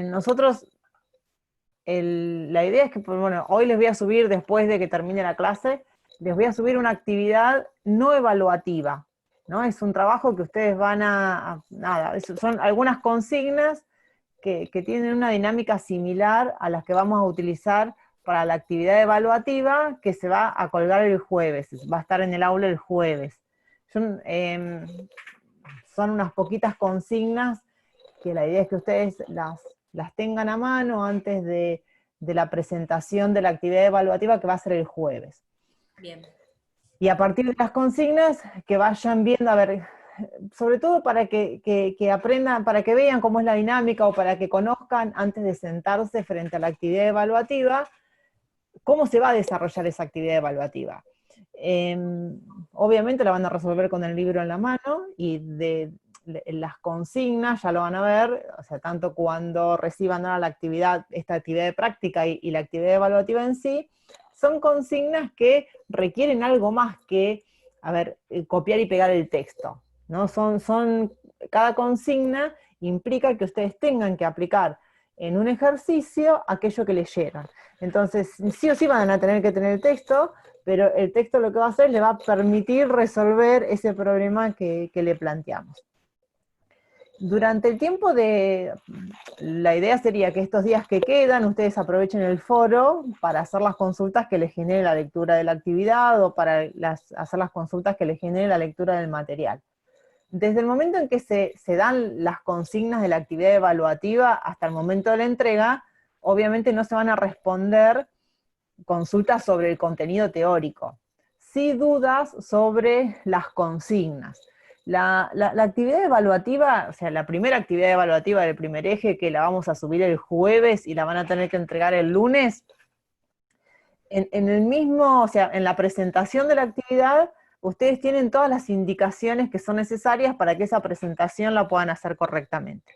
Nosotros, la idea es que, pues, bueno, hoy les voy a subir, después de que termine la clase, les voy a subir una actividad no evaluativa, ¿no? Es un trabajo que ustedes van nada, son algunas consignas que tienen una dinámica similar a las que vamos a utilizar para la actividad evaluativa que se va a colgar el jueves, va a estar en el aula el jueves. Son unas poquitas consignas que la idea es que ustedes las tengan a mano antes de la presentación de la actividad evaluativa que va a ser el jueves. Bien. Y a partir de las consignas, que vayan viendo, a ver, sobre todo para que aprendan, para que vean cómo es la dinámica o para que conozcan antes de sentarse frente a la actividad evaluativa, cómo se va a desarrollar esa actividad evaluativa. Obviamente la van a resolver con el libro en la mano y las consignas ya lo van a ver, o sea, tanto cuando reciban ahora esta actividad de práctica y la actividad evaluativa en sí, son consignas que requieren algo más que, a ver, copiar y pegar el texto, ¿no? Cada consigna implica que ustedes tengan que aplicar en un ejercicio aquello que leyeron. Entonces, sí o sí van a tener que tener el texto, pero el texto lo que va a hacer le va a permitir resolver ese problema que le planteamos. Durante el tiempo la idea sería que estos días que quedan, ustedes aprovechen el foro para hacer las consultas que les genere la lectura de la actividad o para hacer las consultas que les genere la lectura del material. Desde el momento en que se dan las consignas de la actividad evaluativa hasta el momento de la entrega, obviamente no se van a responder consultas sobre el contenido teórico, sí dudas sobre las consignas. La actividad evaluativa, o sea, la primera actividad evaluativa del primer eje, que la vamos a subir el jueves y la van a tener que entregar el lunes, en el mismo, o sea, en la presentación de la actividad, ustedes tienen todas las indicaciones que son necesarias para que esa presentación la puedan hacer correctamente.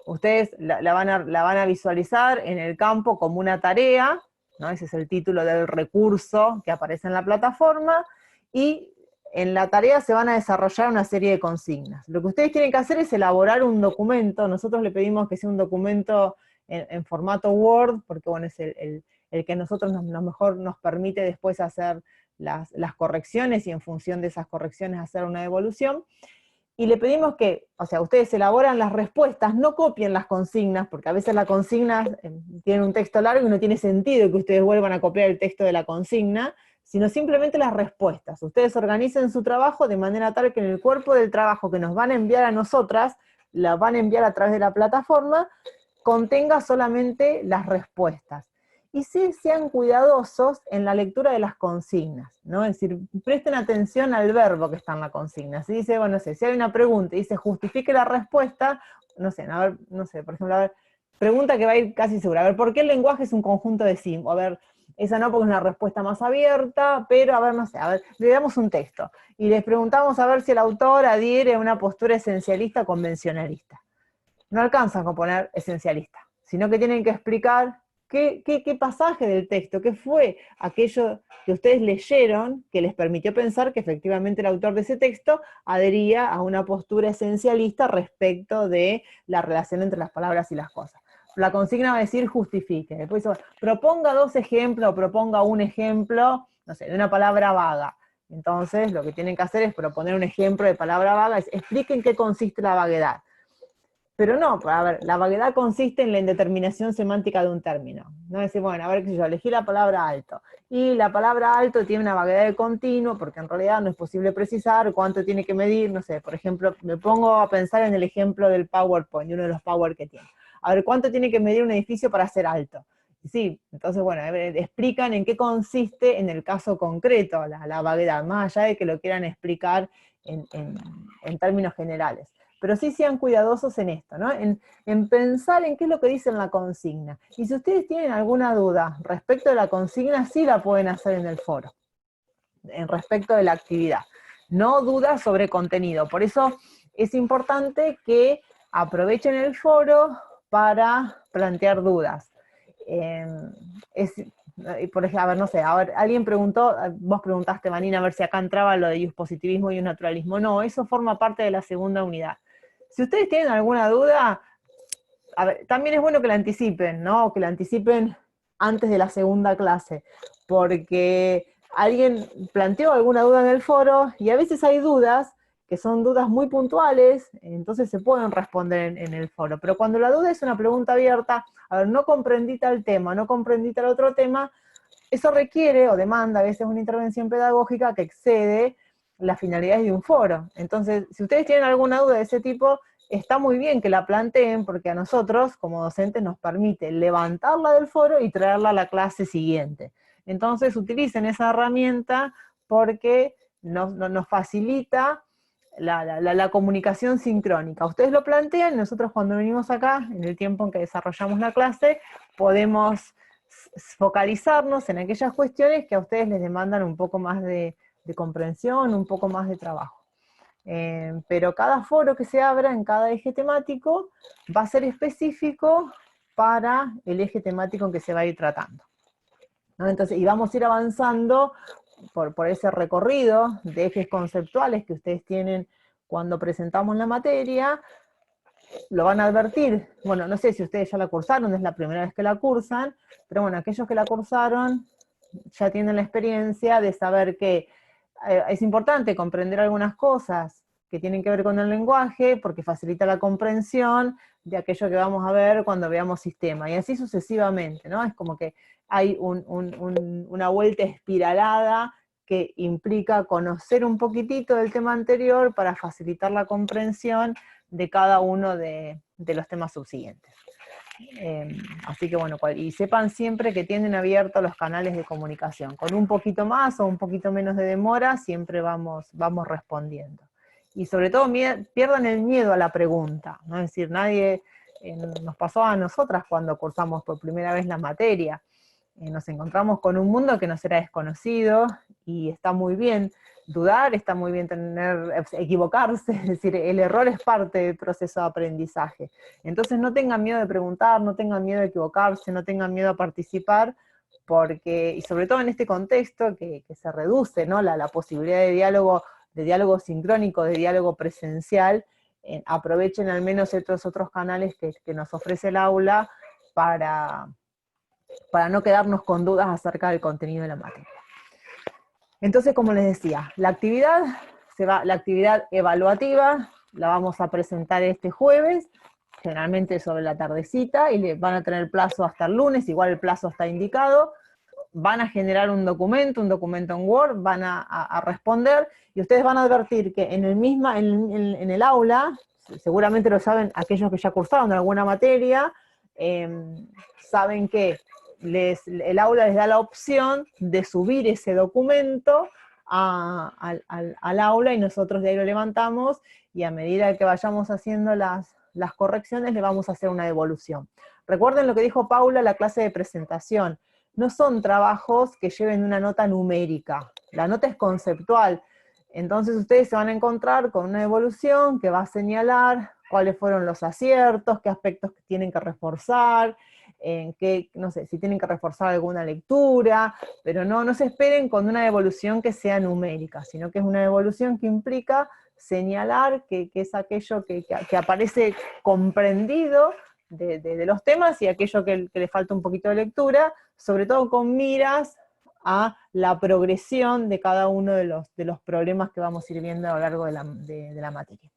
Ustedes la van a visualizar en el campo como una tarea, ¿no? Ese es el título del recurso que aparece en la plataforma, y en la tarea se van a desarrollar una serie de consignas. Lo que ustedes tienen que hacer es elaborar un documento. Nosotros le pedimos que sea un documento en formato Word, porque bueno, es el que a nosotros mejor nos permite después hacer las correcciones y en función de esas correcciones hacer una devolución. Y le pedimos que, o sea, ustedes elaboran las respuestas, no copien las consignas, porque a veces la consigna tiene un texto largo y no tiene sentido que ustedes vuelvan a copiar el texto de la consigna, sino simplemente las respuestas. Ustedes organicen su trabajo de manera tal que en el cuerpo del trabajo que nos van a enviar a nosotras, la van a enviar a través de la plataforma, contenga solamente las respuestas. Y sí sean cuidadosos en la lectura de las consignas, ¿no? Es decir, presten atención al verbo que está en la consigna. Si dice, bueno, no sé, si hay una pregunta y dice justifique la respuesta, no sé, a ver, no sé, por ejemplo, a ver, pregunta que va a ir casi segura, a ver, ¿por qué el lenguaje es un conjunto de símbolos? A ver, esa no porque es una respuesta más abierta, pero a ver, no sé, a ver, le damos un texto y les preguntamos a ver si el autor adhiere a una postura esencialista o convencionalista. No alcanzan con poner esencialista, sino que tienen que explicar qué pasaje del texto, qué fue aquello que ustedes leyeron que les permitió pensar que efectivamente el autor de ese texto adhería a una postura esencialista respecto de la relación entre las palabras y las cosas. La consigna va a decir justifique, después dice, proponga dos ejemplos o proponga un ejemplo, no sé, de una palabra vaga. Entonces lo que tienen que hacer es proponer un ejemplo de palabra vaga, expliquen qué consiste la vaguedad. Pero no, a ver, la vaguedad consiste en la indeterminación semántica de un término. No decir, bueno, a ver, qué sé yo, elegí la palabra alto. Y la palabra alto tiene una vaguedad de continuo, porque en realidad no es posible precisar cuánto tiene que medir, no sé, por ejemplo, me pongo a pensar en el ejemplo del PowerPoint, de uno de los Power que tiene. A ver, ¿cuánto tiene que medir un edificio para ser alto? Sí, entonces, bueno, explican en qué consiste en el caso concreto la vaguedad, más allá de que lo quieran explicar en términos generales. Pero sí sean cuidadosos en esto, ¿no? En pensar en qué es lo que dice en la consigna. Y si ustedes tienen alguna duda respecto de la consigna, sí la pueden hacer en el foro, en respecto de la actividad. No dudas sobre contenido. Por eso es importante que aprovechen el foro para plantear dudas. Por ejemplo, a ver, no sé, a ver, alguien preguntó, vos preguntaste, Manina, a ver si acá entraba lo de positivismo y naturalismo. No, eso forma parte de la segunda unidad. Si ustedes tienen alguna duda, a ver, también es bueno que la anticipen, ¿no? Que la anticipen antes de la segunda clase, porque alguien planteó alguna duda en el foro, y a veces hay dudas que son dudas muy puntuales, entonces se pueden responder en el foro. Pero cuando la duda es una pregunta abierta, a ver, no comprendí tal tema, no comprendí tal otro tema, eso requiere o demanda a veces una intervención pedagógica que excede las finalidades de un foro. Entonces, si ustedes tienen alguna duda de ese tipo, está muy bien que la planteen, porque a nosotros, como docentes, nos permite levantarla del foro y traerla a la clase siguiente. Entonces, utilicen esa herramienta porque nos facilita la comunicación sincrónica. Ustedes lo plantean, nosotros cuando venimos acá, en el tiempo en que desarrollamos la clase, podemos focalizarnos en aquellas cuestiones que a ustedes les demandan un poco más de comprensión, un poco más de trabajo. Pero cada foro que se abra en cada eje temático va a ser específico para el eje temático en que se va a ir tratando, ¿no? Entonces, y vamos a ir avanzando por ese recorrido de ejes conceptuales que ustedes tienen cuando presentamos la materia. Lo van a advertir, bueno, no sé si ustedes ya la cursaron, es la primera vez que la cursan, pero bueno, aquellos que la cursaron ya tienen la experiencia de saber que es importante comprender algunas cosas que tienen que ver con el lenguaje, porque facilita la comprensión de aquello que vamos a ver cuando veamos sistema, y así sucesivamente, ¿no? Es como que hay una vuelta espiralada que implica conocer un poquitito del tema anterior para facilitar la comprensión de cada uno de los temas subsiguientes. Así que bueno, y sepan siempre que tienen abiertos los canales de comunicación. Con un poquito más o un poquito menos de demora, siempre vamos respondiendo. Y sobre todo pierdan el miedo a la pregunta, ¿no? Es decir, nadie, nos pasó a nosotras cuando cursamos por primera vez la materia. Nos encontramos con un mundo que nos era desconocido, y está muy bien dudar, está muy bien equivocarse, es decir, el error es parte del proceso de aprendizaje. Entonces no tengan miedo de preguntar, no tengan miedo de equivocarse, no tengan miedo a participar, porque, y sobre todo en este contexto que se reduce, ¿no? la posibilidad de diálogo sincrónico, de diálogo presencial, aprovechen al menos estos otros canales que nos ofrece el aula para no quedarnos con dudas acerca del contenido de la materia. Entonces, como les decía, la actividad evaluativa la vamos a presentar este jueves, generalmente sobre la tardecita, y van a tener plazo hasta el lunes, igual el plazo está indicado. Van a generar un documento en Word, van a responder, y ustedes van a advertir que en el aula, seguramente lo saben aquellos que ya cursaron alguna materia, saben que el aula les da la opción de subir ese documento al aula, y nosotros de ahí lo levantamos, y a medida que vayamos haciendo las correcciones, le vamos a hacer una devolución. Recuerden lo que dijo Paula en la clase de presentación. No son trabajos que lleven una nota numérica, la nota es conceptual. Entonces ustedes se van a encontrar con una evolución que va a señalar cuáles fueron los aciertos, qué aspectos tienen que reforzar, no sé, si tienen que reforzar alguna lectura, pero no se esperen con una evolución que sea numérica, sino que es una evolución que implica señalar que es aquello que aparece comprendido de los temas, y aquello que le falta un poquito de lectura, sobre todo con miras a la progresión de cada uno de los problemas que vamos a ir viendo a lo largo de la materia.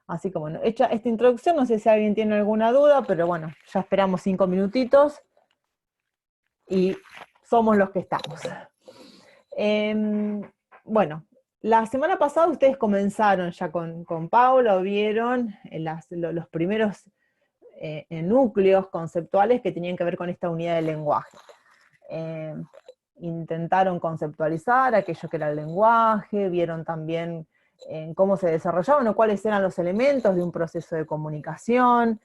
Así que bueno, hecha esta introducción, no sé si alguien tiene alguna duda, pero bueno, ya esperamos 5 minutitos y somos los que estamos. Bueno, la semana pasada ustedes comenzaron ya con Paula, o vieron los primeros núcleos conceptuales que tenían que ver con esta unidad del lenguaje. Intentaron conceptualizar aquello que era el lenguaje, vieron también cómo se desarrollaban o cuáles eran los elementos de un proceso de comunicación,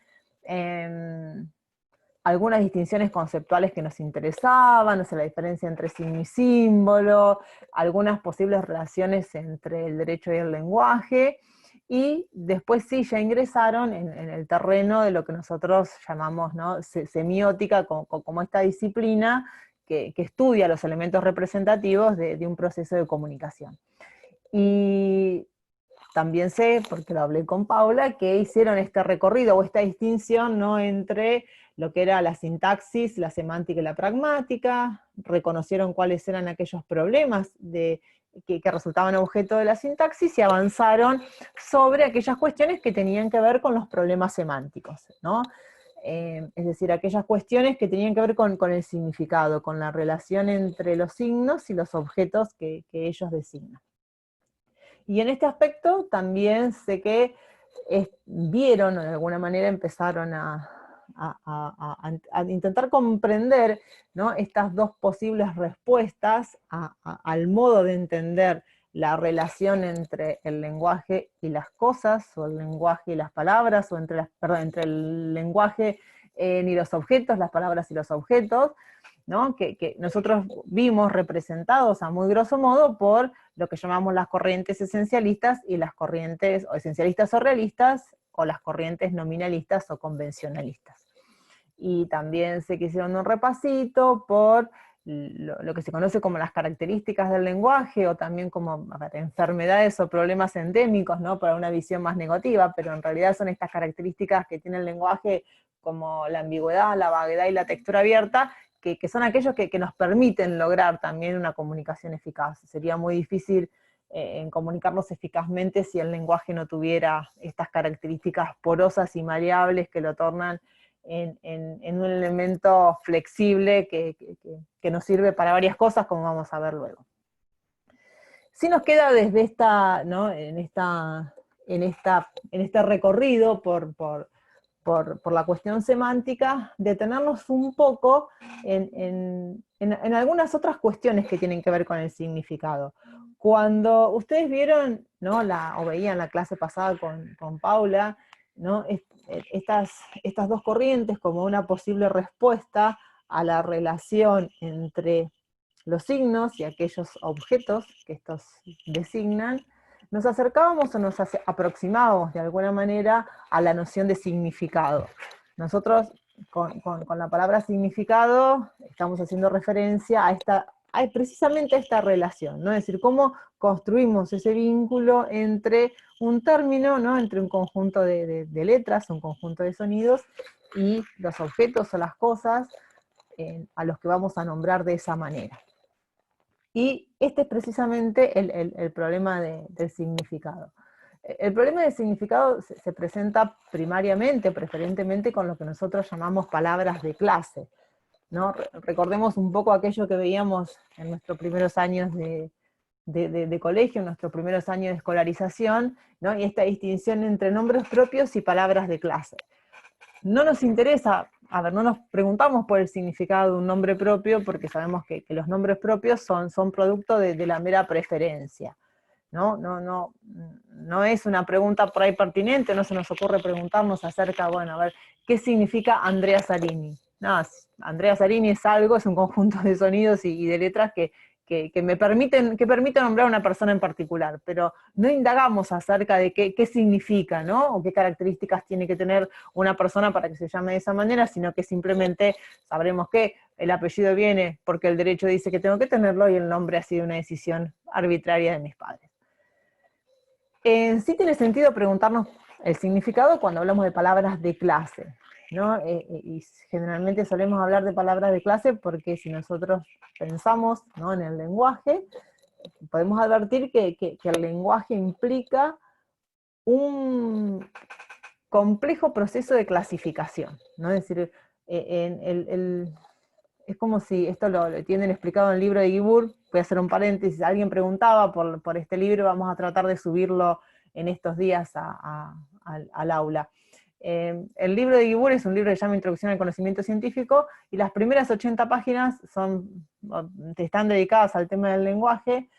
algunas distinciones conceptuales que nos interesaban, o sea, la diferencia entre signo y símbolo, algunas posibles relaciones entre el derecho y el lenguaje, y después sí ya ingresaron en el terreno de lo que nosotros llamamos, ¿no?, semiótica, como esta disciplina que estudia los elementos representativos de un proceso de comunicación. Y también sé, porque lo hablé con Paula, que hicieron este recorrido o esta distinción, ¿no?, entre lo que era la sintaxis, la semántica y la pragmática, reconocieron cuáles eran aquellos problemas que resultaban objeto de la sintaxis y avanzaron sobre aquellas cuestiones que tenían que ver con los problemas semánticos, ¿no? Es decir, aquellas cuestiones que tenían que ver con el significado, con la relación entre los signos y los objetos que ellos designan. Y en este aspecto también sé que vieron, o de alguna manera empezaron a intentar comprender, ¿no?, estas dos posibles respuestas al modo de entender la relación entre el lenguaje y las cosas, o el lenguaje y las palabras, o entre el lenguaje y los objetos, las palabras y los objetos, ¿no?, que nosotros vimos representados a muy grosso modo por lo que llamamos las corrientes esencialistas y las corrientes o esencialistas o realistas, o las corrientes nominalistas o convencionalistas. Y también se hicieron un repasito por lo que se conoce como las características del lenguaje, o también como enfermedades o problemas endémicos, ¿no?, para una visión más negativa, pero en realidad son estas características que tiene el lenguaje, como la ambigüedad, la vaguedad y la textura abierta, que son aquellos que nos permiten lograr también una comunicación eficaz. Sería muy difícil en comunicarnos eficazmente si el lenguaje no tuviera estas características porosas y maleables que lo tornan en un elemento flexible que nos sirve para varias cosas, como vamos a ver luego. Sí nos queda desde esta, ¿no?, en este recorrido por la cuestión semántica, detenernos un poco en algunas otras cuestiones que tienen que ver con el significado. Cuando ustedes vieron, ¿no?, o veían la clase pasada con Paula, ¿no?, estas dos corrientes como una posible respuesta a la relación entre los signos y aquellos objetos que estos designan, nos acercábamos o nos aproximábamos de alguna manera a la noción de significado. Nosotros con la palabra significado estamos haciendo referencia precisamente a esta relación, ¿no? Es decir, cómo construimos ese vínculo entre un término, ¿no?, entre un conjunto de letras, un conjunto de sonidos, y los objetos o las cosas a los que vamos a nombrar de esa manera. Y este es precisamente el problema del significado. El problema del significado se presenta primariamente, preferentemente, con lo que nosotros llamamos palabras de clase, ¿no? Recordemos un poco aquello que veíamos en nuestros primeros años de colegio, en nuestros primeros años de escolarización, ¿no?, y esta distinción entre nombres propios y palabras de clase. No nos interesa, no nos preguntamos por el significado de un nombre propio, porque sabemos que los nombres propios son producto de la mera preferencia, ¿no? No es una pregunta por ahí pertinente, no se nos ocurre preguntarnos acerca, bueno, a ver, ¿qué significa Andrea Zarini? No, Andrea Zarini es algo, es un conjunto de sonidos y de letras que me permiten nombrar a una persona en particular, pero no indagamos acerca de qué significa, ¿no?, o qué características tiene que tener una persona para que se llame de esa manera, sino que simplemente sabremos que el apellido viene porque el derecho dice que tengo que tenerlo, y el nombre ha sido una decisión arbitraria de mis padres. Sí tiene sentido preguntarnos el significado cuando hablamos de palabras de clase, ¿no? Y generalmente solemos hablar de palabras de clase porque si nosotros pensamos, ¿no?, en el lenguaje, podemos advertir que el lenguaje implica un complejo proceso de clasificación, ¿no? Es decir, es como si, esto lo tienen explicado en el libro de Guibur, voy a hacer un paréntesis, alguien preguntaba por este libro, vamos a tratar de subirlo en estos días al aula. El libro de Guibur es un libro que se llama Introducción al Conocimiento Científico, y las primeras 80 páginas están dedicadas al tema del lenguaje.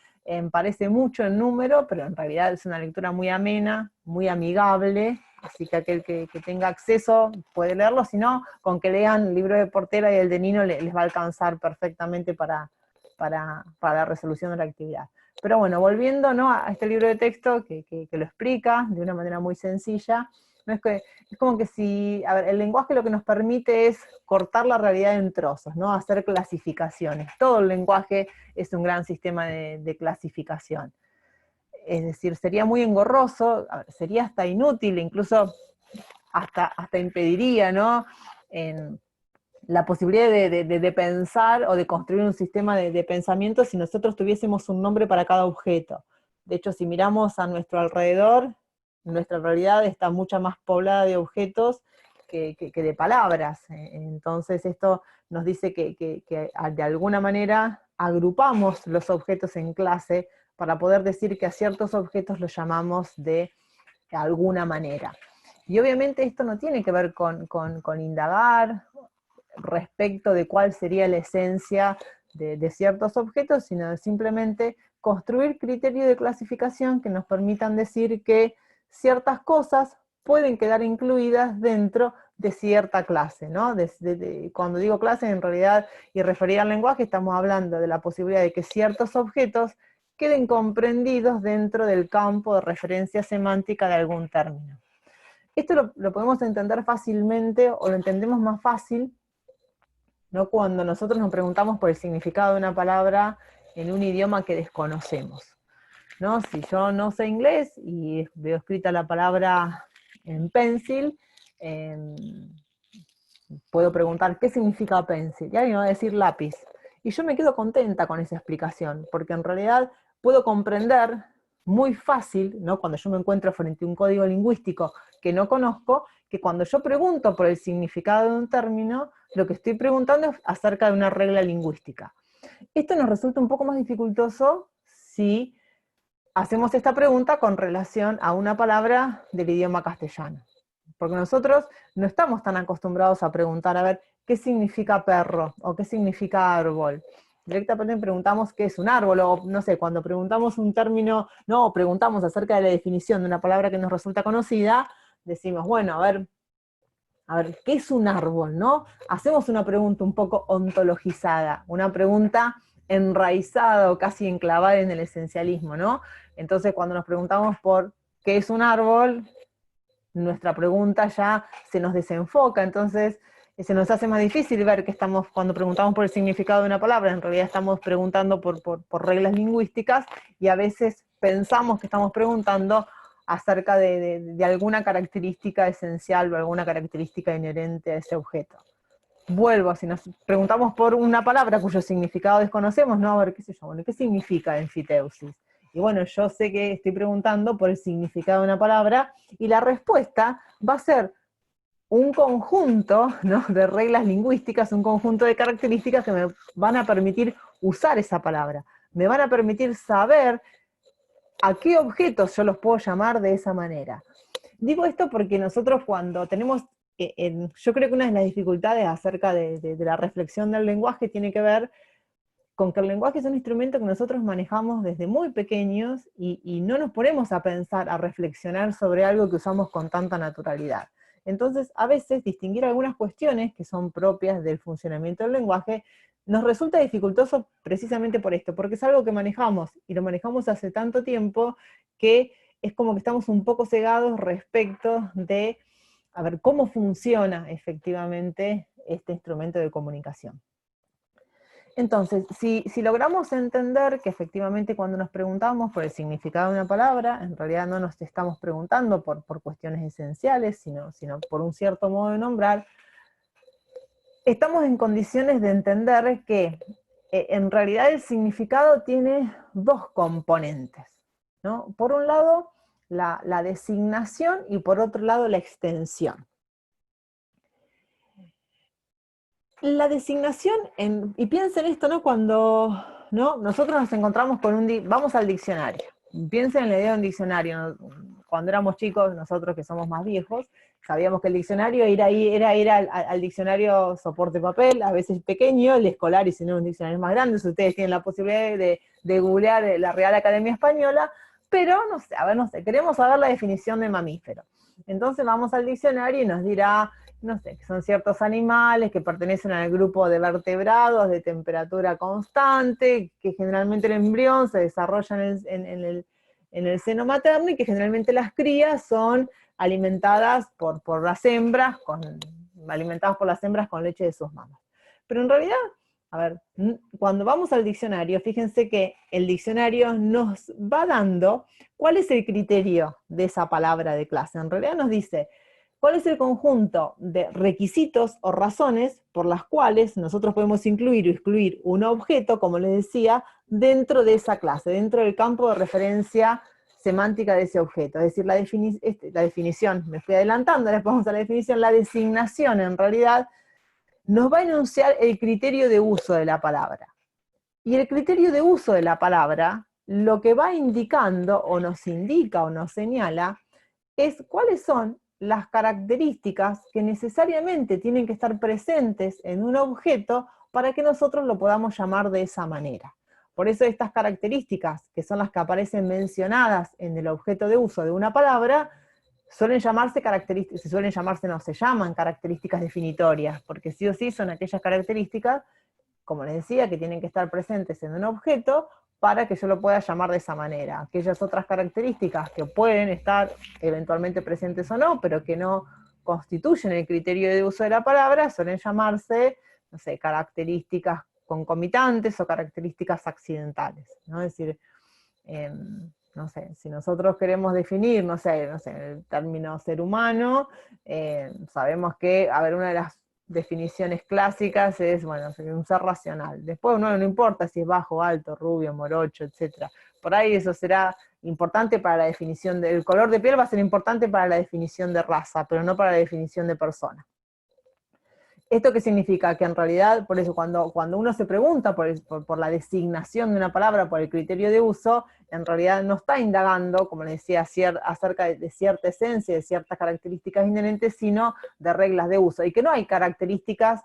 Parece mucho en número, pero en realidad es una lectura muy amena, muy amigable, así que aquel que tenga acceso puede leerlo, si no, con que lean el libro de Portera y el de Nino les va a alcanzar perfectamente para la resolución de la actividad. Pero bueno, volviendo, ¿no?, a este libro de texto que lo explica de una manera muy sencilla, ¿no? Es como que si, el lenguaje lo que nos permite es cortar la realidad en trozos, ¿no?, hacer clasificaciones. Todo el lenguaje es un gran sistema de clasificación. es decir, sería muy engorroso, sería hasta inútil, incluso hasta impediría, ¿no? La posibilidad de pensar o de construir un sistema de pensamiento si nosotros tuviésemos un nombre para cada objeto. De hecho, si miramos a nuestro alrededor, nuestra realidad está mucho más poblada de objetos que de palabras. Entonces esto nos dice que de alguna manera agrupamos los objetos en clase para poder decir que a ciertos objetos los llamamos de alguna manera. Y obviamente esto no tiene que ver con indagar respecto de cuál sería la esencia de ciertos objetos, sino simplemente construir criterios de clasificación que nos permitan decir que ciertas cosas pueden quedar incluidas dentro de cierta clase, ¿no? Cuando digo clase, en realidad, y referida al lenguaje, estamos hablando de la posibilidad de que ciertos objetos queden comprendidos dentro del campo de referencia semántica de algún término. Esto lo podemos entender fácilmente, o lo entendemos más fácil, ¿no? Cuando nosotros nos preguntamos por el significado de una palabra en un idioma que desconocemos, ¿no? Si yo no sé inglés y veo escrita la palabra en pencil, puedo preguntar ¿qué significa pencil? Y alguien va a decir lápiz. Y yo me quedo contenta con esa explicación, porque en realidad puedo comprender muy fácil, ¿no? Cuando yo me encuentro frente a un código lingüístico que no conozco, que cuando yo pregunto por el significado de un término, lo que estoy preguntando es acerca de una regla lingüística. Esto nos resulta un poco más dificultoso si hacemos esta pregunta con relación a una palabra del idioma castellano. Porque nosotros no estamos tan acostumbrados a preguntar, a ver, ¿qué significa perro? O ¿qué significa árbol? Directamente preguntamos qué es un árbol, o no sé, cuando preguntamos un término, no, preguntamos acerca de la definición de una palabra que nos resulta conocida, decimos, bueno, a ver, ¿qué es un árbol, no? Hacemos una pregunta un poco ontologizada, una pregunta enraizada o casi enclavada en el esencialismo, ¿no? Entonces, cuando nos preguntamos por qué es un árbol, nuestra pregunta ya se nos desenfoca, entonces se nos hace más difícil ver que estamos, cuando preguntamos por el significado de una palabra, en realidad estamos preguntando por reglas lingüísticas, y a veces pensamos que estamos preguntando acerca de alguna característica esencial o alguna característica inherente a ese objeto. Vuelvo, si nos preguntamos por una palabra cuyo significado desconocemos, no, a ver, qué sé yo, bueno, ¿qué significa enfiteusis? Y bueno, yo sé que estoy preguntando por el significado de una palabra, y la respuesta va a ser un conjunto, ¿no?, de reglas lingüísticas, un conjunto de características que me van a permitir usar esa palabra, me van a permitir saber a qué objetos yo los puedo llamar de esa manera. Digo esto porque nosotros cuando tenemos, yo creo que una de las dificultades acerca de la reflexión del lenguaje tiene que ver con que el lenguaje es un instrumento que nosotros manejamos desde muy pequeños y no nos ponemos a pensar, a reflexionar sobre algo que usamos con tanta naturalidad. Entonces, a veces, distinguir algunas cuestiones que son propias del funcionamiento del lenguaje nos resulta dificultoso precisamente por esto, porque es algo que manejamos, y lo manejamos hace tanto tiempo que es como que estamos un poco cegados respecto de, a ver, cómo funciona efectivamente este instrumento de comunicación. Entonces, si logramos entender que efectivamente cuando nos preguntamos por el significado de una palabra, en realidad no nos estamos preguntando por cuestiones esenciales, sino por un cierto modo de nombrar, estamos en condiciones de entender que en realidad el significado tiene dos componentes, ¿no? Por un lado, la designación, y por otro lado, la extensión. La designación, y piensen esto, ¿no? Cuando, ¿no?, nosotros nos encontramos con vamos al diccionario. Piensen en la idea de un diccionario, ¿no? Cuando éramos chicos, nosotros que somos más viejos, sabíamos que el diccionario era ir al diccionario soporte papel, a veces pequeño, el escolar, y si no, un diccionario más grande, si ustedes tienen la posibilidad de googlear la Real Academia Española, pero, no sé, a ver, no sé, queremos saber la definición de mamífero. Entonces vamos al diccionario y nos dirá, no sé, que son ciertos animales que pertenecen al grupo de vertebrados de temperatura constante, que generalmente el embrión se desarrolla en el seno materno, y que generalmente las crías son alimentadas por las hembras, alimentadas por las hembras con leche de sus mamas. Pero en realidad a ver, cuando vamos al diccionario, fíjense que el diccionario nos va dando cuál es el criterio de esa palabra de clase. En realidad nos dice cuál es el conjunto de requisitos o razones por las cuales nosotros podemos incluir o excluir un objeto, como les decía, dentro de esa clase, dentro del campo de referencia semántica de ese objeto. Es decir, la definición, me fui adelantando, después vamos a la definición, la designación en realidad nos va a enunciar el criterio de uso de la palabra. Y el criterio de uso de la palabra, lo que va indicando, o nos indica, o nos señala, es cuáles son las características que necesariamente tienen que estar presentes en un objeto para que nosotros lo podamos llamar de esa manera. Por eso estas características, que son las que aparecen mencionadas en el objeto de uso de una palabra, suelen llamarse características, no, se llaman características definitorias, porque sí o sí son aquellas características, como les decía, que tienen que estar presentes en un objeto para que yo lo pueda llamar de esa manera. Aquellas otras características que pueden estar eventualmente presentes o no, pero que no constituyen el criterio de uso de la palabra, suelen llamarse, no sé, características concomitantes o características accidentales, ¿no? Es decir, no sé, si nosotros queremos definir, no sé, el término ser humano, sabemos que, a ver, una de las definiciones clásicas es, bueno, un ser racional. Después no importa si es bajo, alto, rubio, morocho, etc. Por ahí eso será importante para la definición del color de piel, va a ser importante para la definición de raza, pero no para la definición de persona. ¿Esto qué significa? Que en realidad, por eso, cuando uno se pregunta por la designación de una palabra, por el criterio de uso, en realidad no está indagando, como les decía, acerca de cierta esencia, de ciertas características inherentes, sino de reglas de uso. Y que no hay características,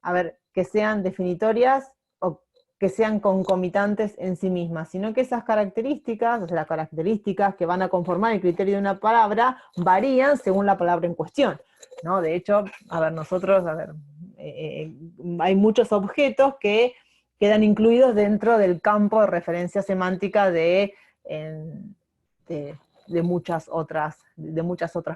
a ver, que sean definitorias o que sean concomitantes en sí mismas, sino que esas características, o sea, las características que van a conformar el criterio de una palabra, varían según la palabra en cuestión, ¿no? De hecho, a ver, nosotros, hay muchos objetos que quedan incluidos dentro del campo de referencia semántica de muchas otras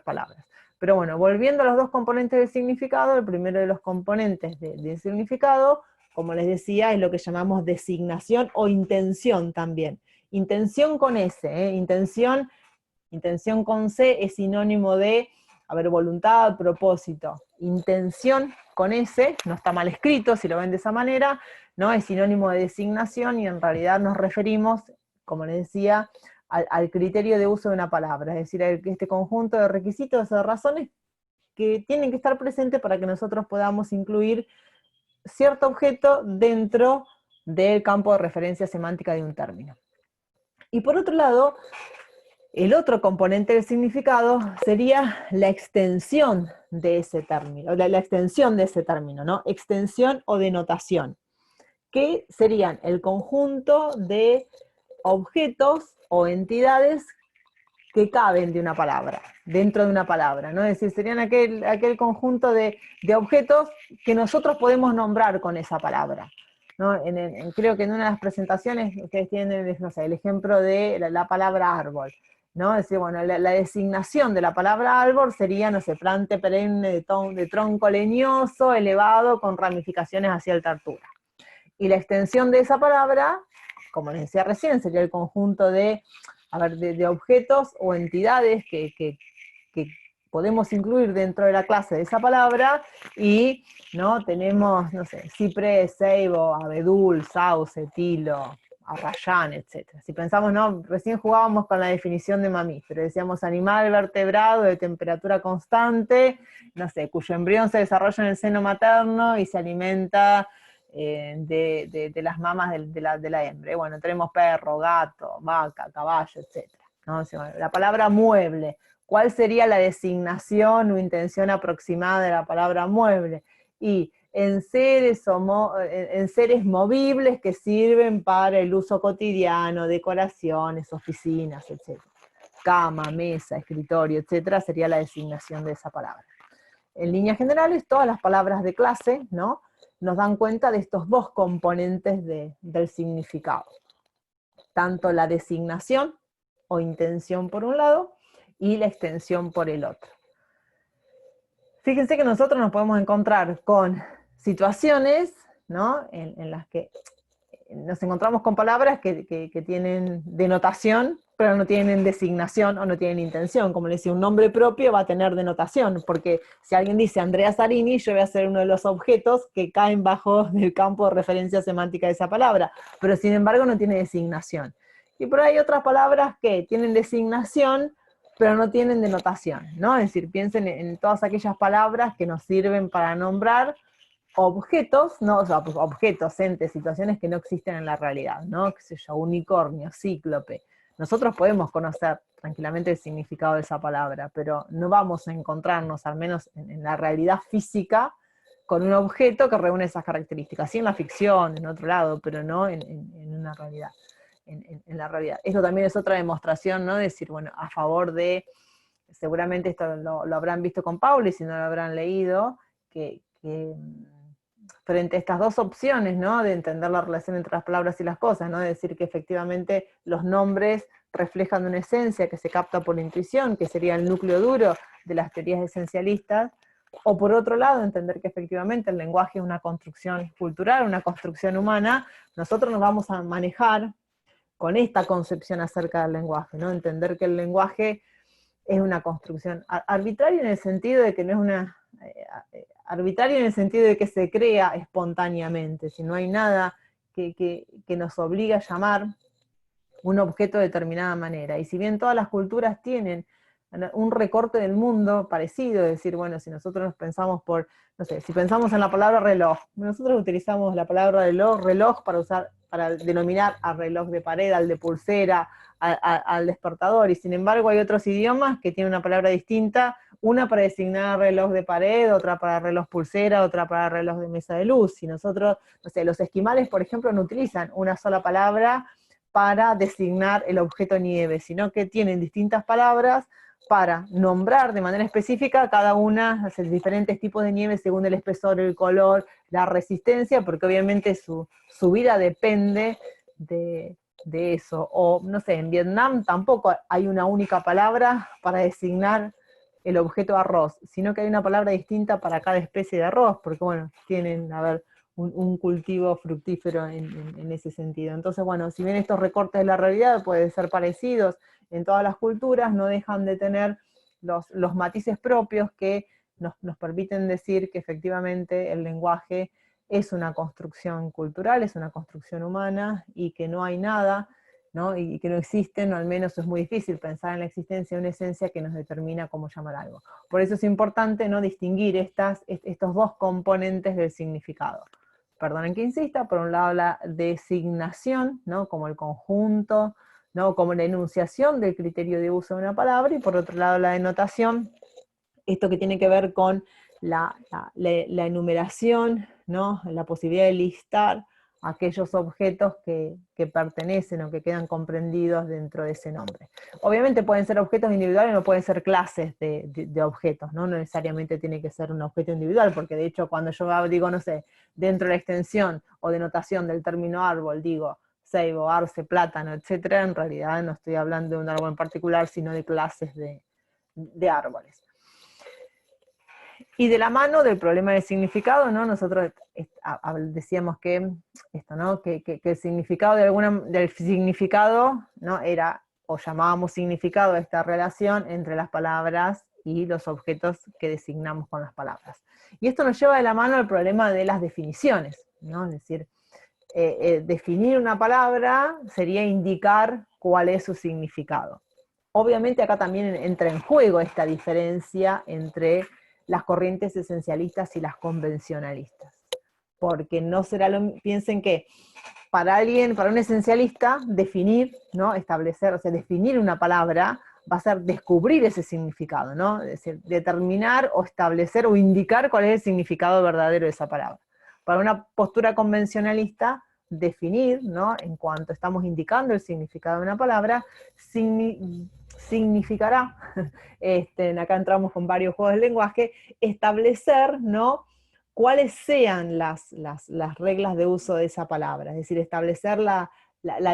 palabras. Pero bueno, volviendo a los dos componentes del significado, el primero de los componentes del significado, como les decía, es lo que llamamos designación o intención también. Intención con S, intención con C es sinónimo de, voluntad, propósito. Intención con S, no está mal escrito, si lo ven de esa manera, ¿no? Es sinónimo de designación y en realidad nos referimos, como les decía, al criterio de uso de una palabra, es decir, este conjunto de requisitos o de razones que tienen que estar presentes para que nosotros podamos incluir cierto objeto dentro del campo de referencia semántica de un término. Y por otro lado, el otro componente del significado sería la extensión de ese término, la extensión de ese término, ¿no? Extensión o denotación, que serían el conjunto de objetos o entidades que caben de una palabra, dentro de una palabra, ¿no? Es decir, serían aquel conjunto de objetos que nosotros podemos nombrar con esa palabra, ¿no? Creo que en una de las presentaciones ustedes tienen, no sé, el ejemplo de la palabra árbol, ¿no? Es decir, bueno, la designación de la palabra árbol sería, no sé, planta perenne de tronco leñoso, elevado, con ramificaciones hacia alta altura. Y la extensión de esa palabra, como les decía recién, sería el conjunto de objetos o entidades que podemos incluir dentro de la clase de esa palabra, y ¿no? Tenemos, no sé, ciprés, ceibo, abedul, sauce, tilo, arrayán, etc. Si pensamos, ¿no? Recién jugábamos con la definición de mamífero, decíamos animal vertebrado de temperatura constante, no sé, cuyo embrión se desarrolla en el seno materno y se alimenta de las mamas de la hembra. Bueno, tenemos perro, gato, vaca, caballo, etc. ¿No? O sea, la palabra mueble, ¿cuál sería la designación o intención aproximada de la palabra mueble? Y en seres movibles que sirven para el uso cotidiano, decoraciones, oficinas, etc. Cama, mesa, escritorio, etc. sería la designación de esa palabra. En líneas generales, todas las palabras de clase, ¿no?, nos dan cuenta de estos dos componentes del significado. Tanto la designación o intención por un lado, y la extensión por el otro. Fíjense que nosotros nos podemos encontrar con situaciones ¿no? En las que nos encontramos con palabras que tienen denotación, pero no tienen designación o no tienen intención. Como le decía, un nombre propio va a tener denotación, porque si alguien dice Andrea Zarini, yo voy a ser uno de los objetos que caen bajo el campo de referencia semántica de esa palabra, pero sin embargo no tiene designación. Y por ahí hay otras palabras que tienen designación, pero no tienen denotación, ¿no? Es decir, piensen en todas aquellas palabras que nos sirven para nombrar objetos, ¿no? O sea, pues, objetos, entes, situaciones que no existen en la realidad, ¿no? Qué sé yo, unicornio, cíclope. Nosotros podemos conocer tranquilamente el significado de esa palabra, pero no vamos a encontrarnos, al menos en la realidad física, con un objeto que reúne esas características. Sí en la ficción, en otro lado, pero no en una realidad, en la realidad. Esto también es otra demostración, ¿no? De decir, bueno, a favor de, seguramente esto lo habrán visto con Pauli, si no lo habrán leído, que frente a estas dos opciones, ¿no? De entender la relación entre las palabras y las cosas, ¿no? De decir que efectivamente los nombres reflejan una esencia que se capta por intuición, que sería el núcleo duro de las teorías esencialistas, o por otro lado, entender que efectivamente el lenguaje es una construcción cultural, una construcción humana. Nosotros nos vamos a manejar con esta concepción acerca del lenguaje, ¿no? Entender que el lenguaje es una construcción arbitraria en el sentido de que no es una... arbitraria en el sentido de que se crea espontáneamente, si no hay nada que nos obligue a llamar un objeto de determinada manera. Y si bien todas las culturas tienen un recorte del mundo parecido, es decir, bueno, si nosotros pensamos por, no sé, si pensamos en la palabra reloj, nosotros utilizamos la palabra reloj para denominar al reloj de pared, al de pulsera, al despertador, y sin embargo hay otros idiomas que tienen una palabra distinta, una para designar reloj de pared, otra para reloj pulsera, otra para reloj de mesa de luz. Y nosotros, no sé, los esquimales, por ejemplo, no utilizan una sola palabra para designar el objeto nieve, sino que tienen distintas palabras para nombrar de manera específica cada una, hacer diferentes tipos de nieve según el espesor, el color, la resistencia, porque obviamente su vida depende de eso. O, no sé, en Vietnam tampoco hay una única palabra para designar el objeto arroz, sino que hay una palabra distinta para cada especie de arroz, porque bueno, tienen, a ver, un cultivo fructífero en ese sentido. Entonces, bueno, si bien estos recortes de la realidad pueden ser parecidos en todas las culturas, no dejan de tener los matices propios que nos permiten decir que efectivamente el lenguaje es una construcción cultural, es una construcción humana, y que no hay nada, ¿no? Y que no existen, o al menos es muy difícil pensar en la existencia de una esencia que nos determina cómo llamar algo. Por eso es importante, ¿no?, distinguir estos dos componentes del significado. Perdonen que insista, por un lado la designación, ¿no?, como el conjunto, ¿no?, como la enunciación del criterio de uso de una palabra, y por otro lado la denotación, esto que tiene que ver con la enumeración, ¿no?, la posibilidad de listar aquellos objetos que pertenecen o que quedan comprendidos dentro de ese nombre. Obviamente pueden ser objetos individuales, no pueden ser clases de objetos, ¿no? No necesariamente tiene que ser un objeto individual, porque de hecho cuando yo digo, no sé, dentro de la extensión o denotación del término árbol, digo ceibo, arce, plátano, etcétera, en realidad no estoy hablando de un árbol en particular, sino de clases de árboles. Y de la mano del problema del significado, ¿no? Nosotros decíamos que esto, ¿no?, que el significado del significado, ¿no?, era, o llamábamos significado, esta relación entre las palabras y los objetos que designamos con las palabras. Y esto nos lleva de la mano al problema de las definiciones, ¿no? Es decir, definir una palabra sería indicar cuál es su significado. Obviamente acá también entra en juego esta diferencia entre las corrientes esencialistas y las convencionalistas. Porque no será piensen que para un esencialista, definir, ¿no?, establecer, o sea, definir una palabra va a ser descubrir ese significado, ¿no? Es decir, determinar o establecer o indicar cuál es el significado verdadero de esa palabra. Para una postura convencionalista, definir, ¿no?, en cuanto estamos indicando el significado de una palabra, significará, acá entramos con varios juegos de lenguaje, establecer, ¿no?, cuáles sean las reglas de uso de esa palabra, es decir, establecer la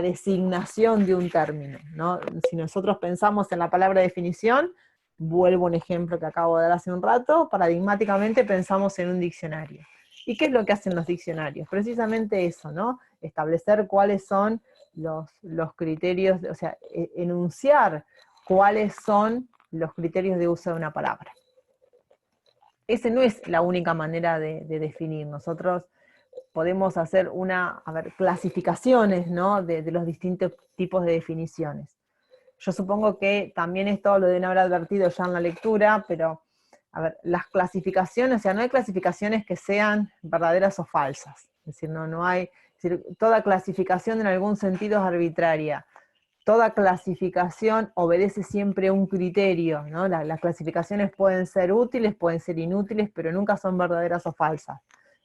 designación de un término, ¿no? Si nosotros pensamos en la palabra definición, vuelvo a un ejemplo que acabo de dar hace un rato, paradigmáticamente pensamos en un diccionario. ¿Y qué es lo que hacen los diccionarios? Precisamente eso, ¿no? Establecer cuáles son los criterios, o sea, enunciar cuáles son los criterios de uso de una palabra. Esa no es la única manera de definir. Nosotros podemos hacer clasificaciones, ¿no? de los distintos tipos de definiciones. Yo supongo que también esto lo deben haber advertido ya en la lectura, pero, a ver, las clasificaciones, o sea, no hay clasificaciones que sean verdaderas o falsas. Es decir, no hay, es decir, toda clasificación en algún sentido es arbitraria. Toda clasificación obedece siempre a un criterio, ¿no? Las clasificaciones pueden ser útiles, pueden ser inútiles, pero nunca son verdaderas o falsas.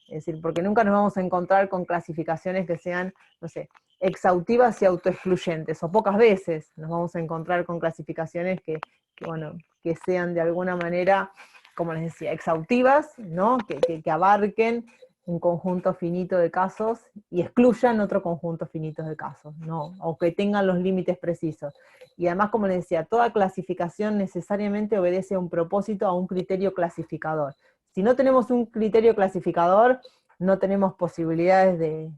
Es decir, porque nunca nos vamos a encontrar con clasificaciones que sean, no sé, exhaustivas y autoexcluyentes, o pocas veces nos vamos a encontrar con clasificaciones que sean de alguna manera, como les decía, exhaustivas, ¿no? que abarquen un conjunto finito de casos y excluyan otro conjunto finito de casos, ¿no? O que tengan los límites precisos. Y además, como les decía, toda clasificación necesariamente obedece a un propósito, a un criterio clasificador. Si no tenemos un criterio clasificador, no tenemos posibilidades de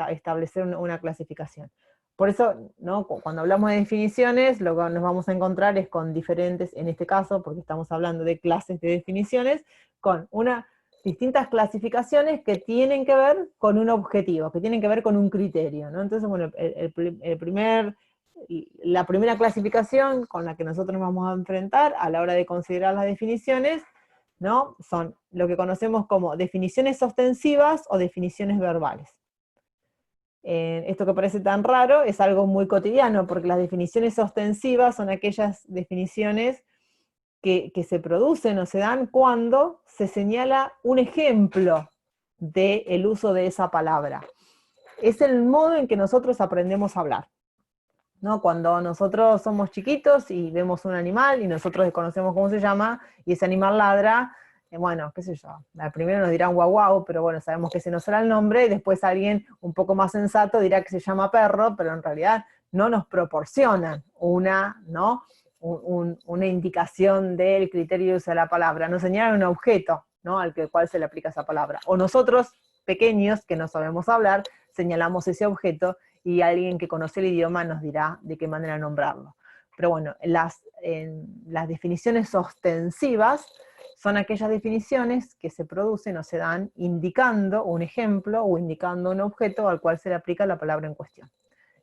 establecer una clasificación. Por eso, ¿no? Cuando hablamos de definiciones, lo que nos vamos a encontrar es con diferentes, en este caso, porque estamos hablando de clases de definiciones, con distintas clasificaciones que tienen que ver con un objetivo, que tienen que ver con un criterio, ¿no? Entonces, bueno, la primera clasificación con la que nosotros nos vamos a enfrentar a la hora de considerar las definiciones, ¿no? Son lo que conocemos como definiciones ostensivas o definiciones verbales. Esto que parece tan raro es algo muy cotidiano, porque las definiciones ostensivas son aquellas definiciones que se producen o se dan cuando se señala un ejemplo del uso de esa palabra. Es el modo en que nosotros aprendemos a hablar, ¿no? Cuando nosotros somos chiquitos y vemos un animal y nosotros desconocemos cómo se llama, y ese animal ladra, bueno, qué sé yo, primero nos dirán guau guau, pero bueno, sabemos que ese no será el nombre, y después alguien un poco más sensato dirá que se llama perro, pero en realidad no nos proporcionan ¿no? una indicación del criterio de uso de la palabra, nos señalan un objeto, ¿no? al cual se le aplica esa palabra. O nosotros, pequeños, que no sabemos hablar, señalamos ese objeto y alguien que conoce el idioma nos dirá de qué manera nombrarlo. Pero bueno, las definiciones ostensivas son aquellas definiciones que se producen o se dan indicando un ejemplo o indicando un objeto al cual se le aplica la palabra en cuestión.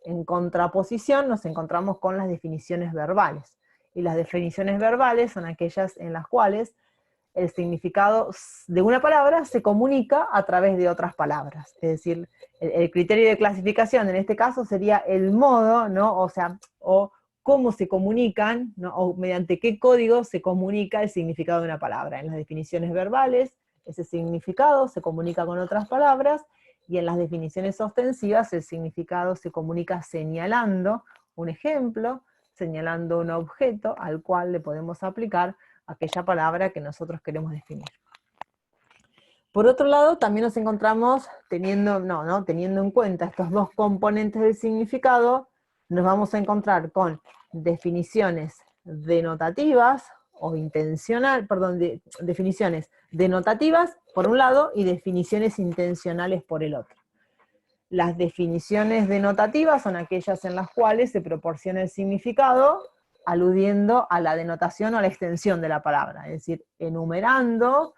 En contraposición nos encontramos con las definiciones verbales. Y las definiciones verbales son aquellas en las cuales el significado de una palabra se comunica a través de otras palabras. Es decir, el criterio de clasificación en este caso sería el modo, ¿no? O cómo se comunican, ¿no? O mediante qué código se comunica el significado de una palabra. En las definiciones verbales, ese significado se comunica con otras palabras, y en las definiciones ostensivas el significado se comunica señalando un ejemplo, señalando un objeto al cual le podemos aplicar aquella palabra que nosotros queremos definir. Por otro lado, también nos encontramos, teniendo en cuenta estos dos componentes del significado, nos vamos a encontrar con definiciones denotativas o definiciones denotativas por un lado y definiciones intencionales por el otro. Las definiciones denotativas son aquellas en las cuales se proporciona el significado aludiendo a la denotación o a la extensión de la palabra, es decir, enumerando,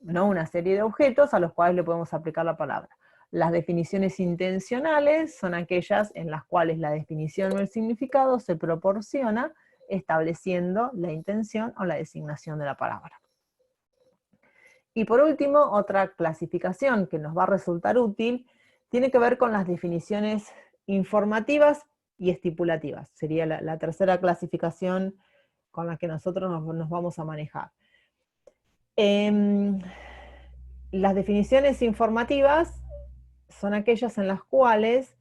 ¿no? una serie de objetos a los cuales le podemos aplicar la palabra. Las definiciones intencionales son aquellas en las cuales la definición o el significado se proporciona estableciendo la intención o la designación de la palabra. Y por último, otra clasificación que nos va a resultar útil tiene que ver con las definiciones informativas y estipulativas. Sería la tercera clasificación con la que nosotros nos vamos a manejar. Las definiciones informativas son aquellas en las cuales,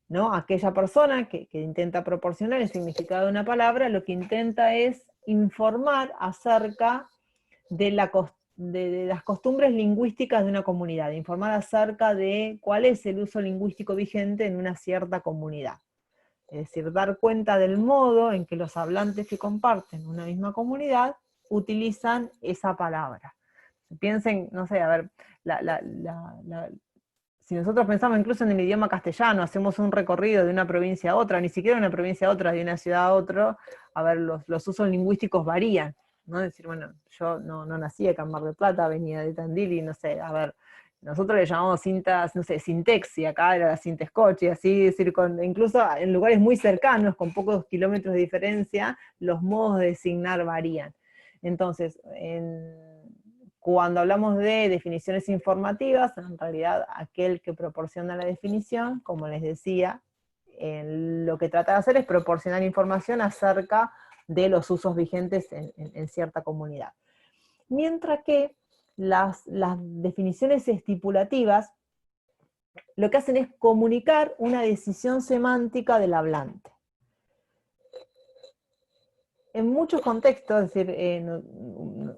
¿no? aquella persona que intenta proporcionar el significado de una palabra, lo que intenta es informar acerca de las costumbres lingüísticas de una comunidad, informar acerca de cuál es el uso lingüístico vigente en una cierta comunidad. Es decir, dar cuenta del modo en que los hablantes que comparten una misma comunidad utilizan esa palabra. Piensen, no sé, a ver, si nosotros pensamos incluso en el idioma castellano, hacemos un recorrido de una provincia a otra, ni siquiera de una provincia a otra, de una ciudad a otra, a ver, los usos lingüísticos varían, ¿no? Es decir, bueno, yo no nací acá en Mar del Plata, venía de Tandil y no sé, a ver, nosotros le llamamos cintas, no sé, sintexi, acá era la sintescochi, así, es decir, incluso en lugares muy cercanos, con pocos kilómetros de diferencia, los modos de designar varían. Entonces, cuando hablamos de definiciones informativas, en realidad aquel que proporciona la definición, como les decía, lo que trata de hacer es proporcionar información acerca de los usos vigentes en cierta comunidad. Mientras que las definiciones estipulativas lo que hacen es comunicar una decisión semántica del hablante. En muchos contextos, es decir,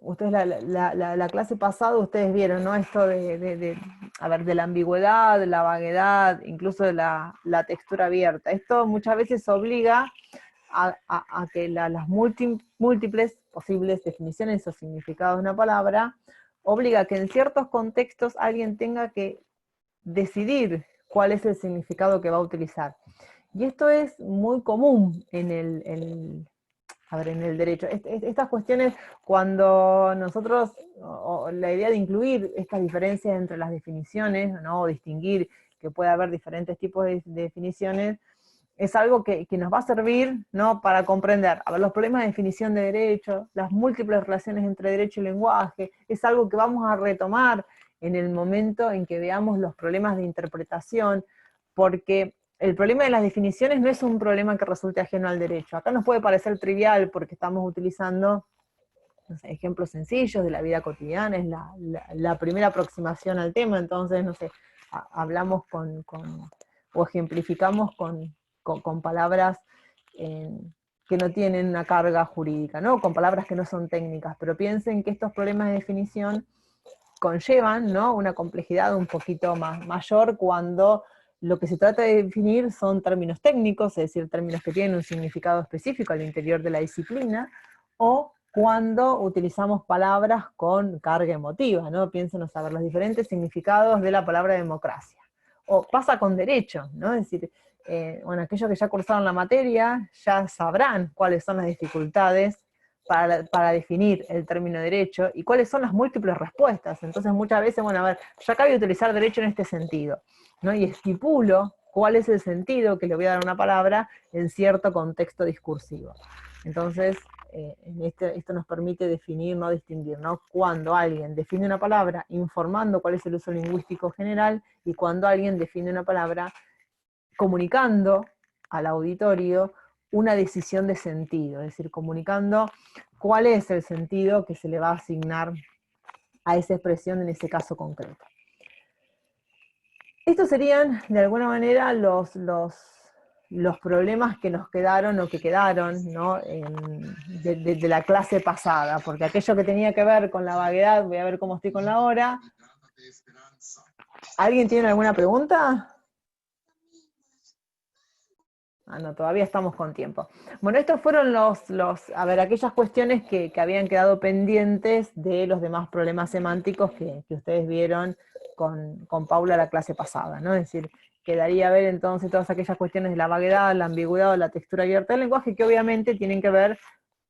ustedes la clase pasada ustedes vieron, ¿no? Esto de la ambigüedad, de la vaguedad, incluso de la textura abierta. Esto muchas veces obliga a que las múltiples posibles definiciones o significados de una palabra, obliga a que en ciertos contextos alguien tenga que decidir cuál es el significado que va a utilizar. Y esto es muy común en el derecho. Estas cuestiones, cuando nosotros, la idea de incluir estas diferencias entre las definiciones, ¿no? O distinguir que puede haber diferentes tipos de definiciones, es algo que nos va a servir, ¿no? Para comprender, los problemas de definición de derecho, las múltiples relaciones entre derecho y lenguaje, es algo que vamos a retomar en el momento en que veamos los problemas de interpretación, porque el problema de las definiciones no es un problema que resulte ajeno al derecho. Acá nos puede parecer trivial porque estamos utilizando, no sé, ejemplos sencillos de la vida cotidiana, es la primera aproximación al tema, entonces, no sé, hablamos o ejemplificamos con palabras que no tienen una carga jurídica, ¿no? Con palabras que no son técnicas, pero piensen que estos problemas de definición conllevan, ¿no? Una complejidad un poquito mayor cuando lo que se trata de definir son términos técnicos, es decir, términos que tienen un significado específico al interior de la disciplina, o cuando utilizamos palabras con carga emotiva, ¿no? Piensen a saber los diferentes significados de la palabra democracia. O pasa con derecho, ¿no? Es decir, aquellos que ya cursaron la materia ya sabrán cuáles son las dificultades para definir el término derecho y cuáles son las múltiples respuestas. Entonces muchas veces, yo acabo de utilizar derecho en este sentido, ¿no? Y estipulo cuál es el sentido que le voy a dar a una palabra en cierto contexto discursivo. Entonces, esto nos permite definir, no distinguir, ¿no? Cuando alguien define una palabra informando cuál es el uso lingüístico general, y cuando alguien define una palabra comunicando al auditorio una decisión de sentido, es decir, comunicando cuál es el sentido que se le va a asignar a esa expresión en ese caso concreto. Estos serían, de alguna manera, los problemas que nos quedaron o que quedaron, ¿no? de la clase pasada, porque aquello que tenía que ver con la vaguedad, voy a ver cómo estoy con la hora. ¿Alguien tiene alguna pregunta? No, todavía estamos con tiempo. Bueno, estos fueron aquellas cuestiones que habían quedado pendientes de los demás problemas semánticos que ustedes vieron con Paula la clase pasada, ¿no? Es decir, quedaría ver entonces todas aquellas cuestiones de la vaguedad, la ambigüedad o la textura abierta del lenguaje que obviamente tienen que ver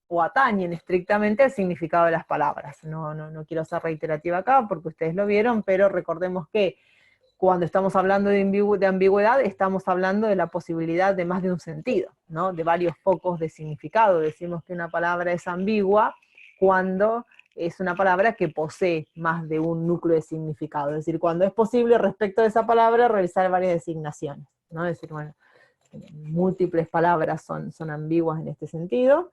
o atañen estrictamente al significado de las palabras. No quiero ser reiterativa acá porque ustedes lo vieron, pero recordemos que cuando estamos hablando de ambigüedad, estamos hablando de la posibilidad de más de un sentido, ¿no? De varios focos de significado. Decimos que una palabra es ambigua cuando es una palabra que posee más de un núcleo de significado. Es decir, cuando es posible respecto de esa palabra realizar varias designaciones, ¿no? Es decir, múltiples palabras son ambiguas en este sentido.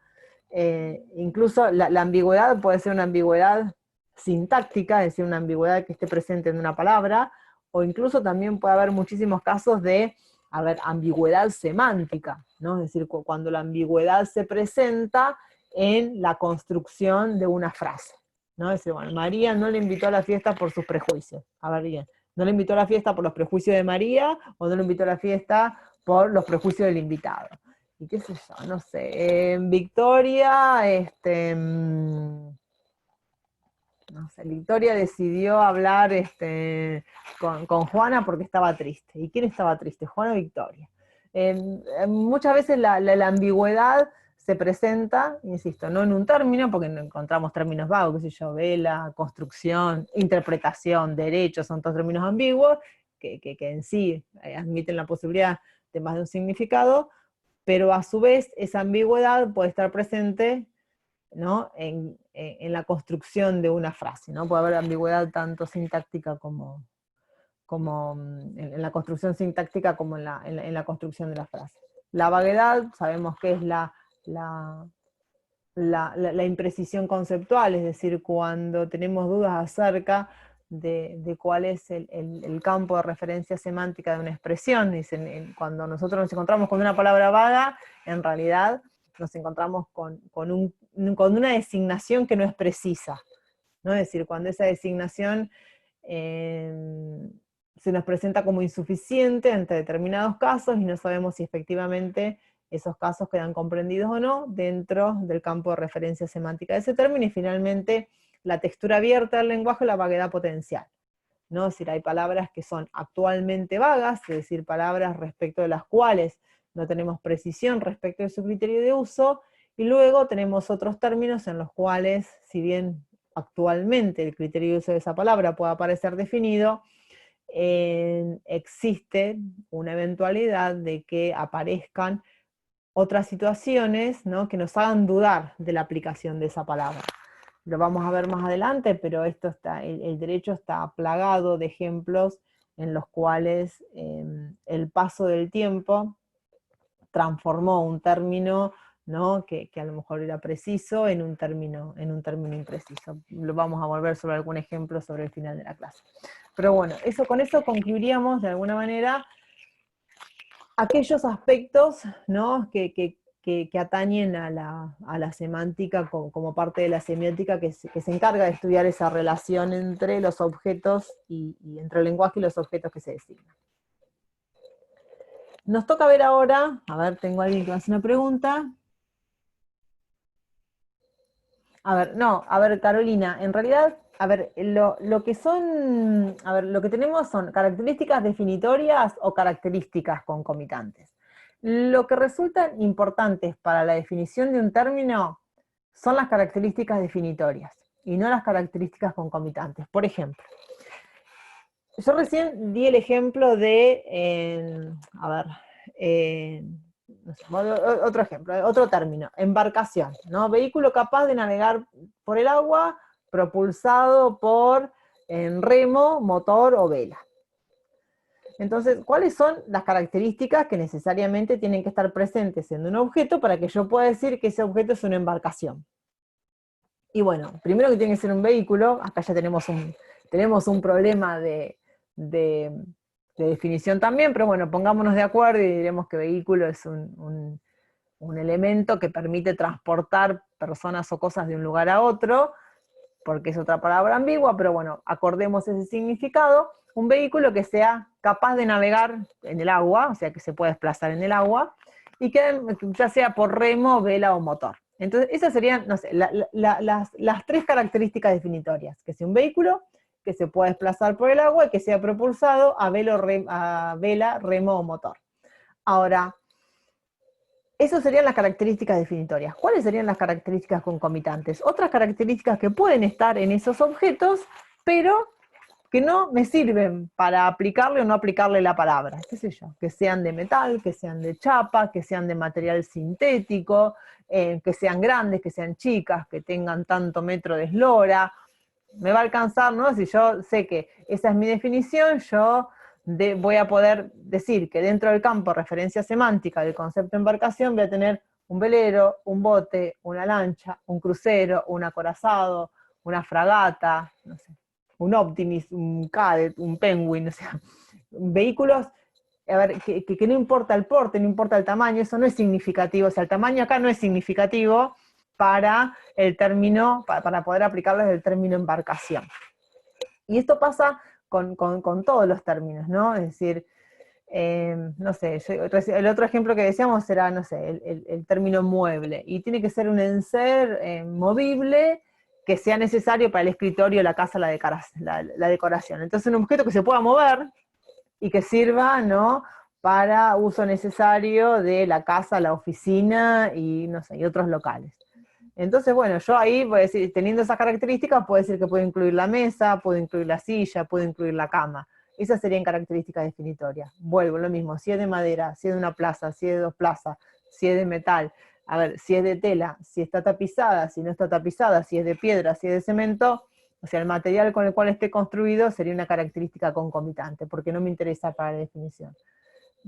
Incluso la ambigüedad puede ser una ambigüedad sintáctica, es decir, una ambigüedad que esté presente en una palabra, o incluso también puede haber muchísimos casos de ambigüedad semántica, ¿no? Es decir, cuando la ambigüedad se presenta en la construcción de una frase, ¿no? Es decir, María no le invitó a la fiesta por sus prejuicios. A ver, bien, ¿no le invitó a la fiesta por los prejuicios de María, o no le invitó a la fiesta por los prejuicios del invitado? Y qué sé yo, no sé, Victoria, no sé, Victoria decidió hablar con Juana porque estaba triste. ¿Y quién estaba triste? Juana o Victoria. Muchas veces la ambigüedad se presenta, insisto, no en un término, porque no encontramos términos vagos, qué sé yo, vela, construcción, interpretación, derecho, son todos términos ambiguos, que en sí admiten la posibilidad de más de un significado, pero a su vez esa ambigüedad puede estar presente, ¿no?, en la construcción de una frase, ¿no? Puede haber ambigüedad tanto sintáctica como en la construcción sintáctica como en la construcción de la frase. La vaguedad, sabemos que es la imprecisión conceptual, es decir, cuando tenemos dudas acerca de cuál es el campo de referencia semántica de una expresión. Dicen, cuando nosotros nos encontramos con una palabra vaga, en realidad nos encontramos con una designación que no es precisa, ¿no? Es decir, cuando esa designación se nos presenta como insuficiente ante determinados casos y no sabemos si efectivamente esos casos quedan comprendidos o no dentro del campo de referencia semántica de ese término, y finalmente la textura abierta del lenguaje, la vaguedad potencial, ¿no? Es decir, hay palabras que son actualmente vagas, es decir, palabras respecto de las cuales no tenemos precisión respecto de su criterio de uso, y luego tenemos otros términos en los cuales, si bien actualmente el criterio de uso de esa palabra puede aparecer definido, existe una eventualidad de que aparezcan otras situaciones, ¿no?, que nos hagan dudar de la aplicación de esa palabra. Lo vamos a ver más adelante, pero el derecho está plagado de ejemplos en los cuales el paso del tiempo transformó un término, ¿no?, que a lo mejor era preciso en un término impreciso. Lo vamos a volver sobre algún ejemplo sobre el final de la clase. Pero bueno, con eso concluiríamos de alguna manera aquellos aspectos, ¿no?, que atañen a la semántica como parte de la semiótica que se encarga de estudiar esa relación entre los objetos y entre el lenguaje y los objetos que se designan. Nos toca ver ahora, a ver, tengo a alguien que me hace una pregunta. A ver, Carolina, en realidad, a ver, lo que tenemos son características definitorias o características concomitantes. Lo que resultan importantes para la definición de un término son las características definitorias y no las características concomitantes. Por ejemplo, yo recién di el ejemplo de, no sé, otro ejemplo, otro término, embarcación, ¿no? Vehículo capaz de navegar por el agua, propulsado por remo, motor o vela. Entonces, ¿cuáles son las características que necesariamente tienen que estar presentes en un objeto para que yo pueda decir que ese objeto es una embarcación? Y bueno, primero que tiene que ser un vehículo, acá ya tenemos un problema de definición también, pero bueno, pongámonos de acuerdo y diremos que vehículo es un elemento que permite transportar personas o cosas de un lugar a otro, porque es otra palabra ambigua, pero bueno, acordemos ese significado. Un vehículo que sea capaz de navegar en el agua, o sea, que se puede desplazar en el agua, y que ya sea por remo, vela o motor. Entonces, esas serían, no sé, las tres características definitorias: que sea un vehículo, que se pueda desplazar por el agua y que sea propulsado a vela, remo o motor. Ahora, esas serían las características definitorias. ¿Cuáles serían las características concomitantes? Otras características que pueden estar en esos objetos, pero que no me sirven para aplicarle o no aplicarle la palabra, qué sé yo, que sean de metal, que sean de chapa, que sean de material sintético, que sean grandes, que sean chicas, que tengan tanto metro de eslora. Me va a alcanzar, ¿no? Si yo sé que esa es mi definición, yo voy a poder decir que dentro del campo de referencia semántica del concepto de embarcación voy a tener un velero, un bote, una lancha, un crucero, un acorazado, una fragata, no sé, un Optimist, un Cadet, un Penguin, o sea, vehículos, a ver, que no importa el porte, no importa el tamaño, eso no es significativo, o sea, el tamaño acá no es significativo para el término, para poder aplicarlo desde el término embarcación. Y esto pasa con todos los términos, ¿no? Es decir, no sé, el otro ejemplo que decíamos era, no sé, el término mueble, y tiene que ser un enser movible, que sea necesario para el escritorio, la casa, la decoración. Entonces un objeto que se pueda mover y que sirva, ¿no?, para uso necesario de la casa, la oficina y, no sé, y otros locales. Entonces, bueno, yo ahí voy a decir, teniendo esas características, puedo decir que puedo incluir la mesa, puedo incluir la silla, puedo incluir la cama. Esas serían características definitorias. Vuelvo, lo mismo, si es de madera, si es de una plaza, si es de dos plazas, si es de metal, a ver, si es de tela, si está tapizada, si no está tapizada, si es de piedra, si es de cemento, o sea, el material con el cual esté construido sería una característica concomitante, porque no me interesa para la definición,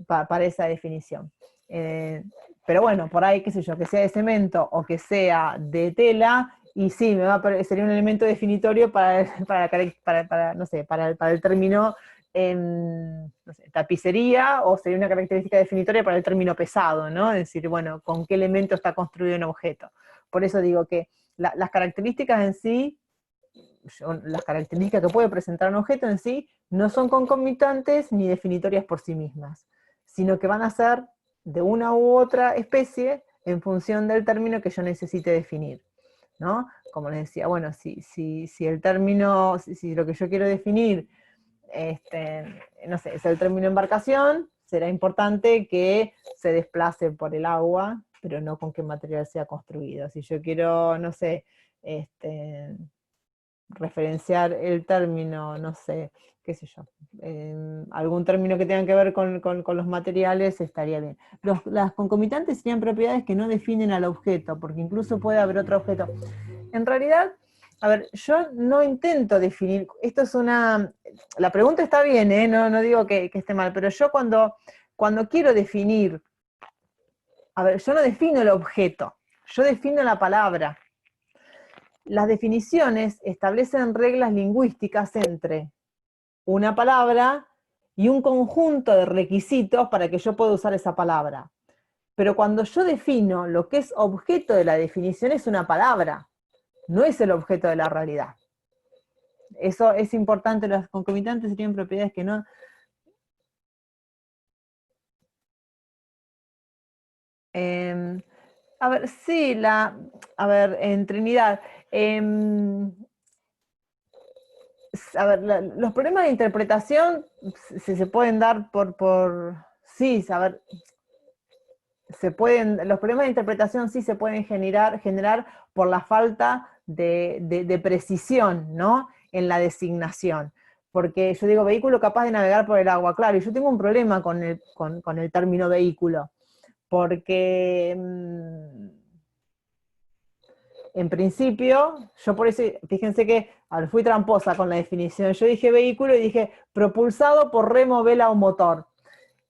para esa definición. Pero bueno, por ahí, qué sé yo, que sea de cemento o que sea de tela, y sí, sería un elemento definitorio no sé, para el término no sé, tapicería, o sería una característica definitoria para el término pesado, ¿no? Es decir, bueno, con qué elemento está construido un objeto. Por eso digo que las características en sí, las características que puede presentar un objeto en sí, no son concomitantes ni definitorias por sí mismas, sino que van a ser de una u otra especie en función del término que yo necesite definir, ¿no? Como les decía, bueno, si el término, si lo que yo quiero definir, no sé, es el término embarcación, será importante que se desplace por el agua, pero no con qué material sea construido. Si yo quiero, no sé, referenciar el término, no sé, qué sé yo, algún término que tenga que ver con los materiales, estaría bien. Las concomitantes serían propiedades que no definen al objeto, porque incluso puede haber otro objeto. En realidad, a ver, yo no intento definir, esto es la pregunta está bien, no digo que esté mal, pero yo cuando quiero definir, a ver, yo no defino el objeto, yo defino la palabra. Las definiciones establecen reglas lingüísticas entre una palabra y un conjunto de requisitos para que yo pueda usar esa palabra. Pero cuando yo defino lo que es objeto de la definición, es una palabra, no es el objeto de la realidad. Eso es importante, las concomitantes serían propiedades que no... a ver, sí, a ver, en Trinidad, a ver, los problemas de interpretación se pueden dar sí, a ver, los problemas de interpretación sí se pueden generar por la falta de precisión, ¿no?, en la designación. Porque yo digo vehículo capaz de navegar por el agua, claro, y yo tengo un problema con el término vehículo, porque en principio, yo por eso, fíjense que fui tramposa con la definición, yo dije vehículo y dije propulsado por remo, vela o motor,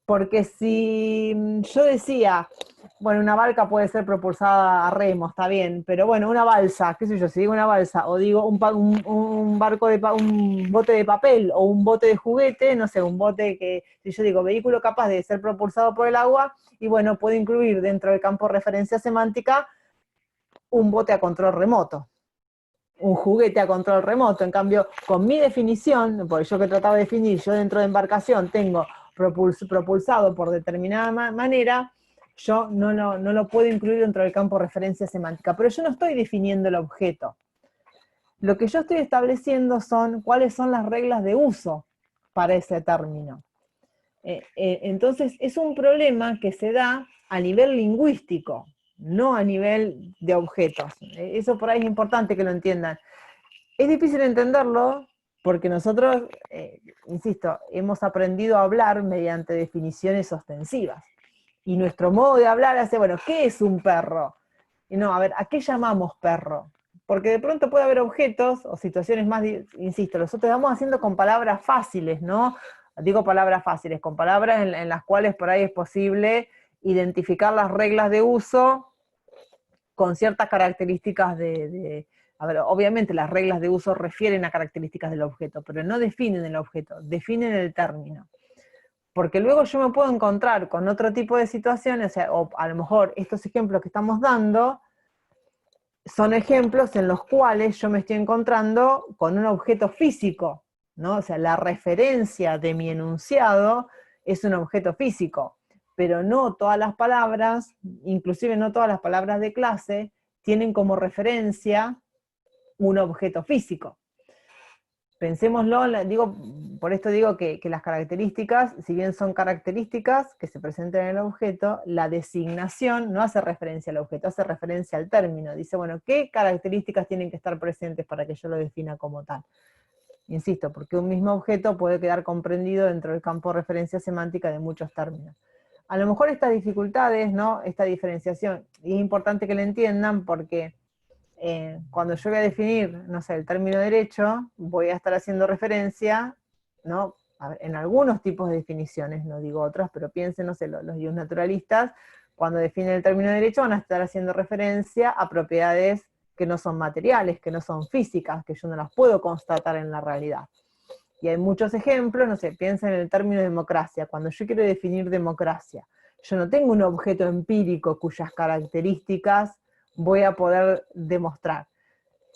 porque si yo decía, bueno, una barca puede ser propulsada a remo, está bien, pero bueno, una balsa, qué sé yo, si digo una balsa, o digo un barco un bote de papel, o un bote de juguete, no sé, un bote que, si yo digo vehículo capaz de ser propulsado por el agua, y bueno, puedo incluir dentro del campo de referencia semántica un bote a control remoto, un juguete a control remoto. En cambio, con mi definición, porque yo que trataba de definir, yo dentro de embarcación tengo propulsado por determinada manera, yo no lo puedo incluir dentro del campo de referencia semántica, pero yo no estoy definiendo el objeto. Lo que yo estoy estableciendo son cuáles son las reglas de uso para ese término. Entonces, es un problema que se da a nivel lingüístico, no a nivel de objetos. Eso por ahí es importante que lo entiendan. Es difícil entenderlo porque nosotros, insisto, hemos aprendido a hablar mediante definiciones ostensivas. Y nuestro modo de hablar hace, bueno, ¿qué es un perro? Y no, a ver, ¿a qué llamamos perro? Porque de pronto puede haber objetos o situaciones más, insisto, nosotros vamos haciendo con palabras fáciles, ¿no? Digo palabras fáciles, con palabras en las cuales por ahí es posible identificar las reglas de uso con ciertas características a ver, obviamente las reglas de uso refieren a características del objeto, pero no definen el objeto, definen el término. Porque luego yo me puedo encontrar con otro tipo de situaciones, o a lo mejor estos ejemplos que estamos dando son ejemplos en los cuales yo me estoy encontrando con un objeto físico, ¿no? O sea, la referencia de mi enunciado es un objeto físico, pero no todas las palabras, inclusive no todas las palabras de clase, tienen como referencia un objeto físico. Pensémoslo, por esto digo que las características, si bien son características que se presentan en el objeto, la designación no hace referencia al objeto, hace referencia al término. Dice, bueno, ¿qué características tienen que estar presentes para que yo lo defina como tal? Insisto, porque un mismo objeto puede quedar comprendido dentro del campo de referencia semántica de muchos términos. A lo mejor estas dificultades, ¿no? Esta diferenciación, y es importante que la entiendan porque cuando yo voy a definir, no sé, el término derecho, voy a estar haciendo referencia, ¿no? A ver, en algunos tipos de definiciones, no digo otras, pero piensen, no sé, los naturalistas, cuando definen el término derecho van a estar haciendo referencia a propiedades que no son materiales, que no son físicas, que yo no las puedo constatar en la realidad. Y hay muchos ejemplos, no sé, piensen en el término democracia. Cuando yo quiero definir democracia, yo no tengo un objeto empírico cuyas características voy a poder demostrar,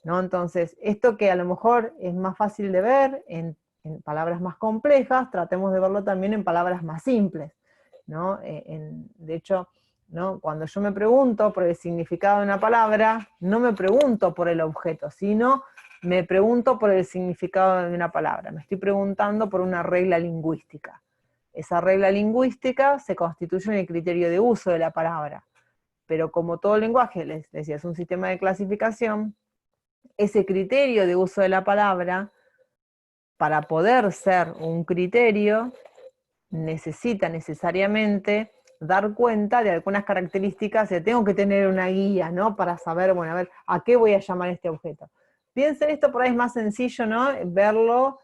¿no? Entonces, esto que a lo mejor es más fácil de ver en palabras más complejas, tratemos de verlo también en palabras más simples, ¿no? De hecho, ¿no? Cuando yo me pregunto por el significado de una palabra, no me pregunto por el objeto, sino me pregunto por el significado de una palabra. Me estoy preguntando por una regla lingüística. Esa regla lingüística se constituye en el criterio de uso de la palabra. Pero como todo lenguaje, les decía, es un sistema de clasificación, ese criterio de uso de la palabra, para poder ser un criterio, necesita necesariamente dar cuenta de algunas características, tengo que tener una guía, ¿no? Para saber, bueno, a ver, ¿a qué voy a llamar este objeto? Piensen esto, por ahí es más sencillo, ¿no? Verlo,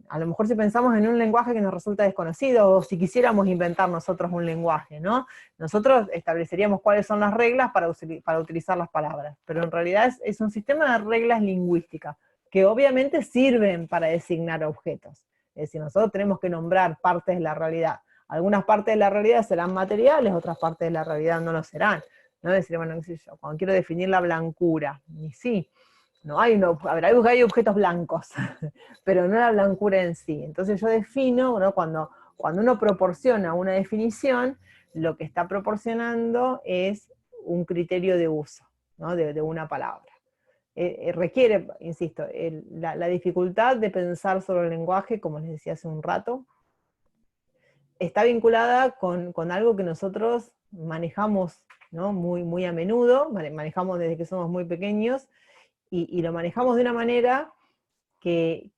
a lo mejor si pensamos en un lenguaje que nos resulta desconocido, o si quisiéramos inventar nosotros un lenguaje, ¿no? Nosotros estableceríamos cuáles son las reglas para utilizar las palabras, pero en realidad es un sistema de reglas lingüísticas, que obviamente sirven para designar objetos. Es decir, nosotros tenemos que nombrar partes de la realidad. Algunas partes de la realidad serán materiales, otras partes de la realidad no lo serán. ¿No? Es decir, bueno, qué sé yo, cuando quiero definir la blancura, y sí, no hay a ver, hay objetos blancos, pero no la blancura en sí. Entonces yo defino, ¿no? Cuando uno proporciona una definición, lo que está proporcionando es un criterio de uso, ¿no? de una palabra. Requiere, insisto, la dificultad de pensar sobre el lenguaje, como les decía hace un rato, está vinculada con algo que nosotros manejamos, ¿no? muy a menudo, manejamos desde que somos muy pequeños, y lo manejamos de una manera que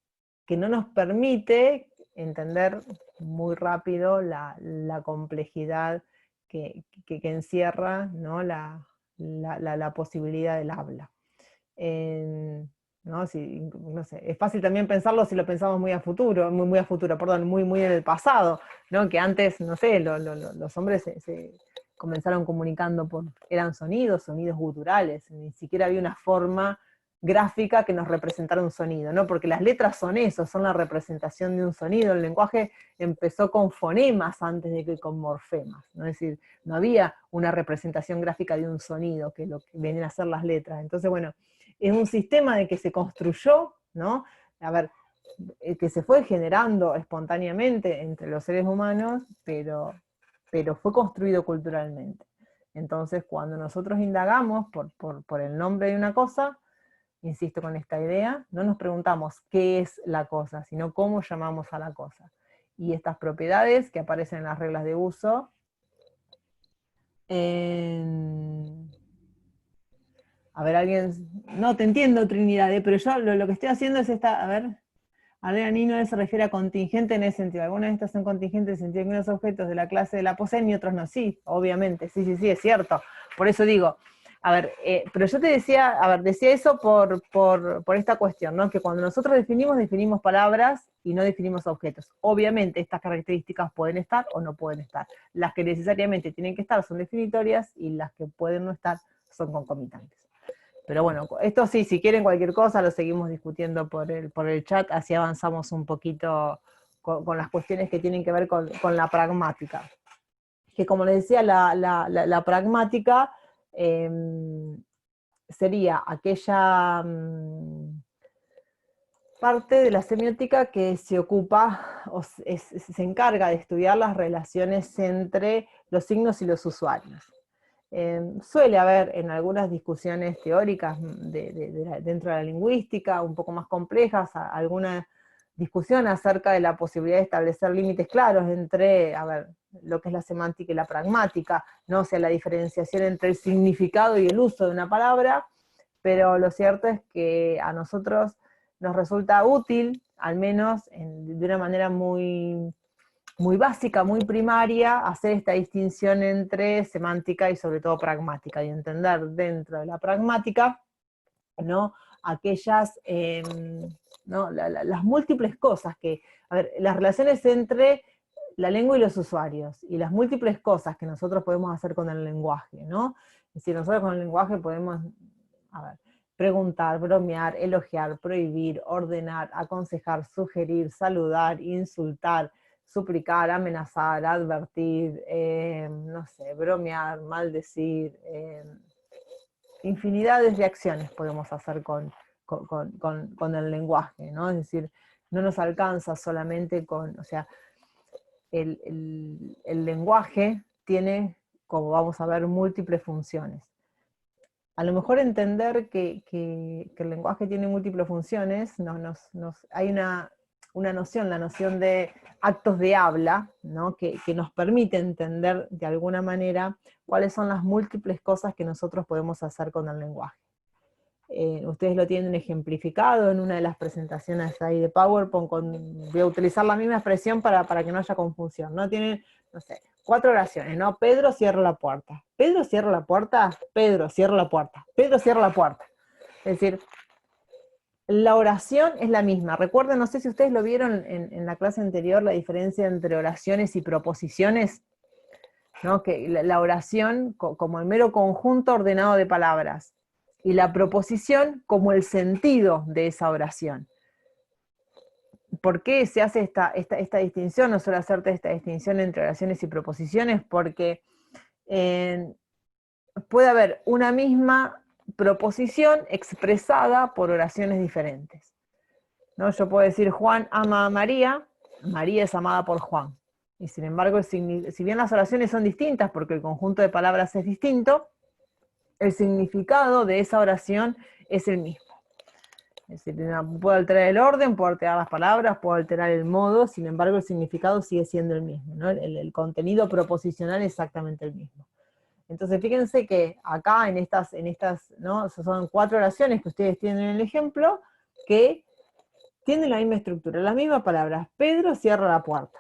no nos permite entender muy rápido la complejidad que encierra, ¿no? la posibilidad del habla. ¿No? No sé, es fácil también pensarlo si lo pensamos muy a futuro, muy en el pasado, ¿no? Que antes, no sé, los hombres se comenzaron comunicando eran sonidos guturales, ni siquiera había una forma gráfica que nos representara un sonido, ¿no? Porque las letras son eso, son la representación de un sonido. El lenguaje empezó con fonemas antes de que con morfemas, ¿no? Es decir, no había una representación gráfica de un sonido, que lo que vienen a ser las letras. Entonces, bueno, es un sistema de que se construyó, ¿no? A ver, que se fue generando espontáneamente entre los seres humanos, pero fue construido culturalmente. Entonces, cuando nosotros indagamos por el nombre de una cosa, insisto con esta idea, no nos preguntamos qué es la cosa, sino cómo llamamos a la cosa. Y estas propiedades que aparecen en las reglas de uso, a ver, alguien, no te entiendo, Trinidad, pero yo lo que estoy haciendo es a ver, Nino se refiere a contingente en ese sentido. Algunas de estas son contingentes en el sentido que unos objetos de la clase de la poseen y otros no. Sí, obviamente, sí, es cierto. Por eso digo, a ver, pero yo te decía, decía eso por esta cuestión, ¿no? Que cuando nosotros definimos palabras y no definimos objetos. Obviamente estas características pueden estar o no pueden estar. Las que necesariamente tienen que estar son definitorias y las que pueden no estar son concomitantes. Pero bueno, esto sí, si quieren cualquier cosa lo seguimos discutiendo por el chat, así avanzamos un poquito con las cuestiones que tienen que ver con la pragmática. Que como les decía, la pragmática sería aquella parte de la semiótica que se ocupa, o se encarga de estudiar las relaciones entre los signos y los usuarios. Suele haber en algunas discusiones teóricas dentro de la lingüística, un poco más complejas, alguna discusión acerca de la posibilidad de establecer límites claros entre, a ver, lo que es la semántica y la pragmática, ¿no? O sea, la diferenciación entre el significado y el uso de una palabra, pero lo cierto es que a nosotros nos resulta útil, al menos de una manera muy básica, muy primaria, hacer esta distinción entre semántica y sobre todo pragmática, y entender dentro de la pragmática, ¿no? Aquellas, ¿no? Las múltiples cosas que, a ver, las relaciones entre la lengua y los usuarios, y las múltiples cosas que nosotros podemos hacer con el lenguaje, ¿no? Es decir, nosotros con el lenguaje podemos, a ver, preguntar, bromear, elogiar, prohibir, ordenar, aconsejar, sugerir, saludar, insultar, suplicar, amenazar, advertir, no sé, bromear, maldecir, infinidades de acciones podemos hacer con el lenguaje, ¿no? Es decir, no nos alcanza solamente con, o sea, el lenguaje tiene, como vamos a ver, múltiples funciones. A lo mejor entender que el lenguaje tiene múltiples funciones, hay una noción, la noción de actos de habla, ¿no? que nos permite entender de alguna manera cuáles son las múltiples cosas que nosotros podemos hacer con el lenguaje. Ustedes lo tienen ejemplificado en una de las presentaciones ahí de PowerPoint, voy a utilizar la misma expresión para que no haya confusión, ¿no? Tienen, no sé, 4 oraciones, ¿no? Pedro cierra la puerta. Pedro cierra la puerta, Pedro cierra la puerta, Pedro cierra la puerta. Es decir, la oración es la misma. Recuerden, no sé si ustedes lo vieron en la clase anterior, la diferencia entre oraciones y proposiciones, ¿no? Que la oración como el mero conjunto ordenado de palabras, y la proposición como el sentido de esa oración. ¿Por qué se hace esta distinción? No suele hacerte esta distinción entre oraciones y proposiciones, porque puede haber una misma proposición expresada por oraciones diferentes, ¿no? Yo puedo decir, Juan ama a María, María es amada por Juan. Y sin embargo, si bien las oraciones son distintas, porque el conjunto de palabras es distinto, el significado de esa oración es el mismo. Es decir, puedo alterar el orden, puedo alterar las palabras, puedo alterar el modo, sin embargo el significado sigue siendo el mismo, ¿no? El contenido proposicional es exactamente el mismo. Entonces fíjense que acá en estas, ¿no? Son 4 oraciones que ustedes tienen en el ejemplo, que tienen la misma estructura, las mismas palabras. Pedro cierra la puerta.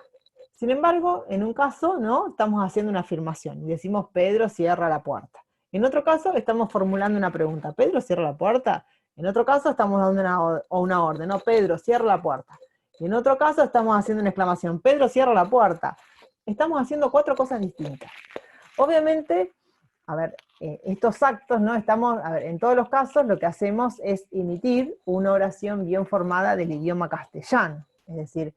Sin embargo, en un caso, ¿no? Estamos haciendo una afirmación y decimos Pedro cierra la puerta. En otro caso, estamos formulando una pregunta. ¿Pedro cierra la puerta? En otro caso, estamos dando una orden. No, Pedro cierra la puerta. Y en otro caso, estamos haciendo una exclamación. Pedro cierra la puerta. Estamos haciendo 4 cosas distintas. Obviamente, a ver, estos actos, ¿no? A ver, en todos los casos lo que hacemos es emitir una oración bien formada del idioma castellano. Es decir,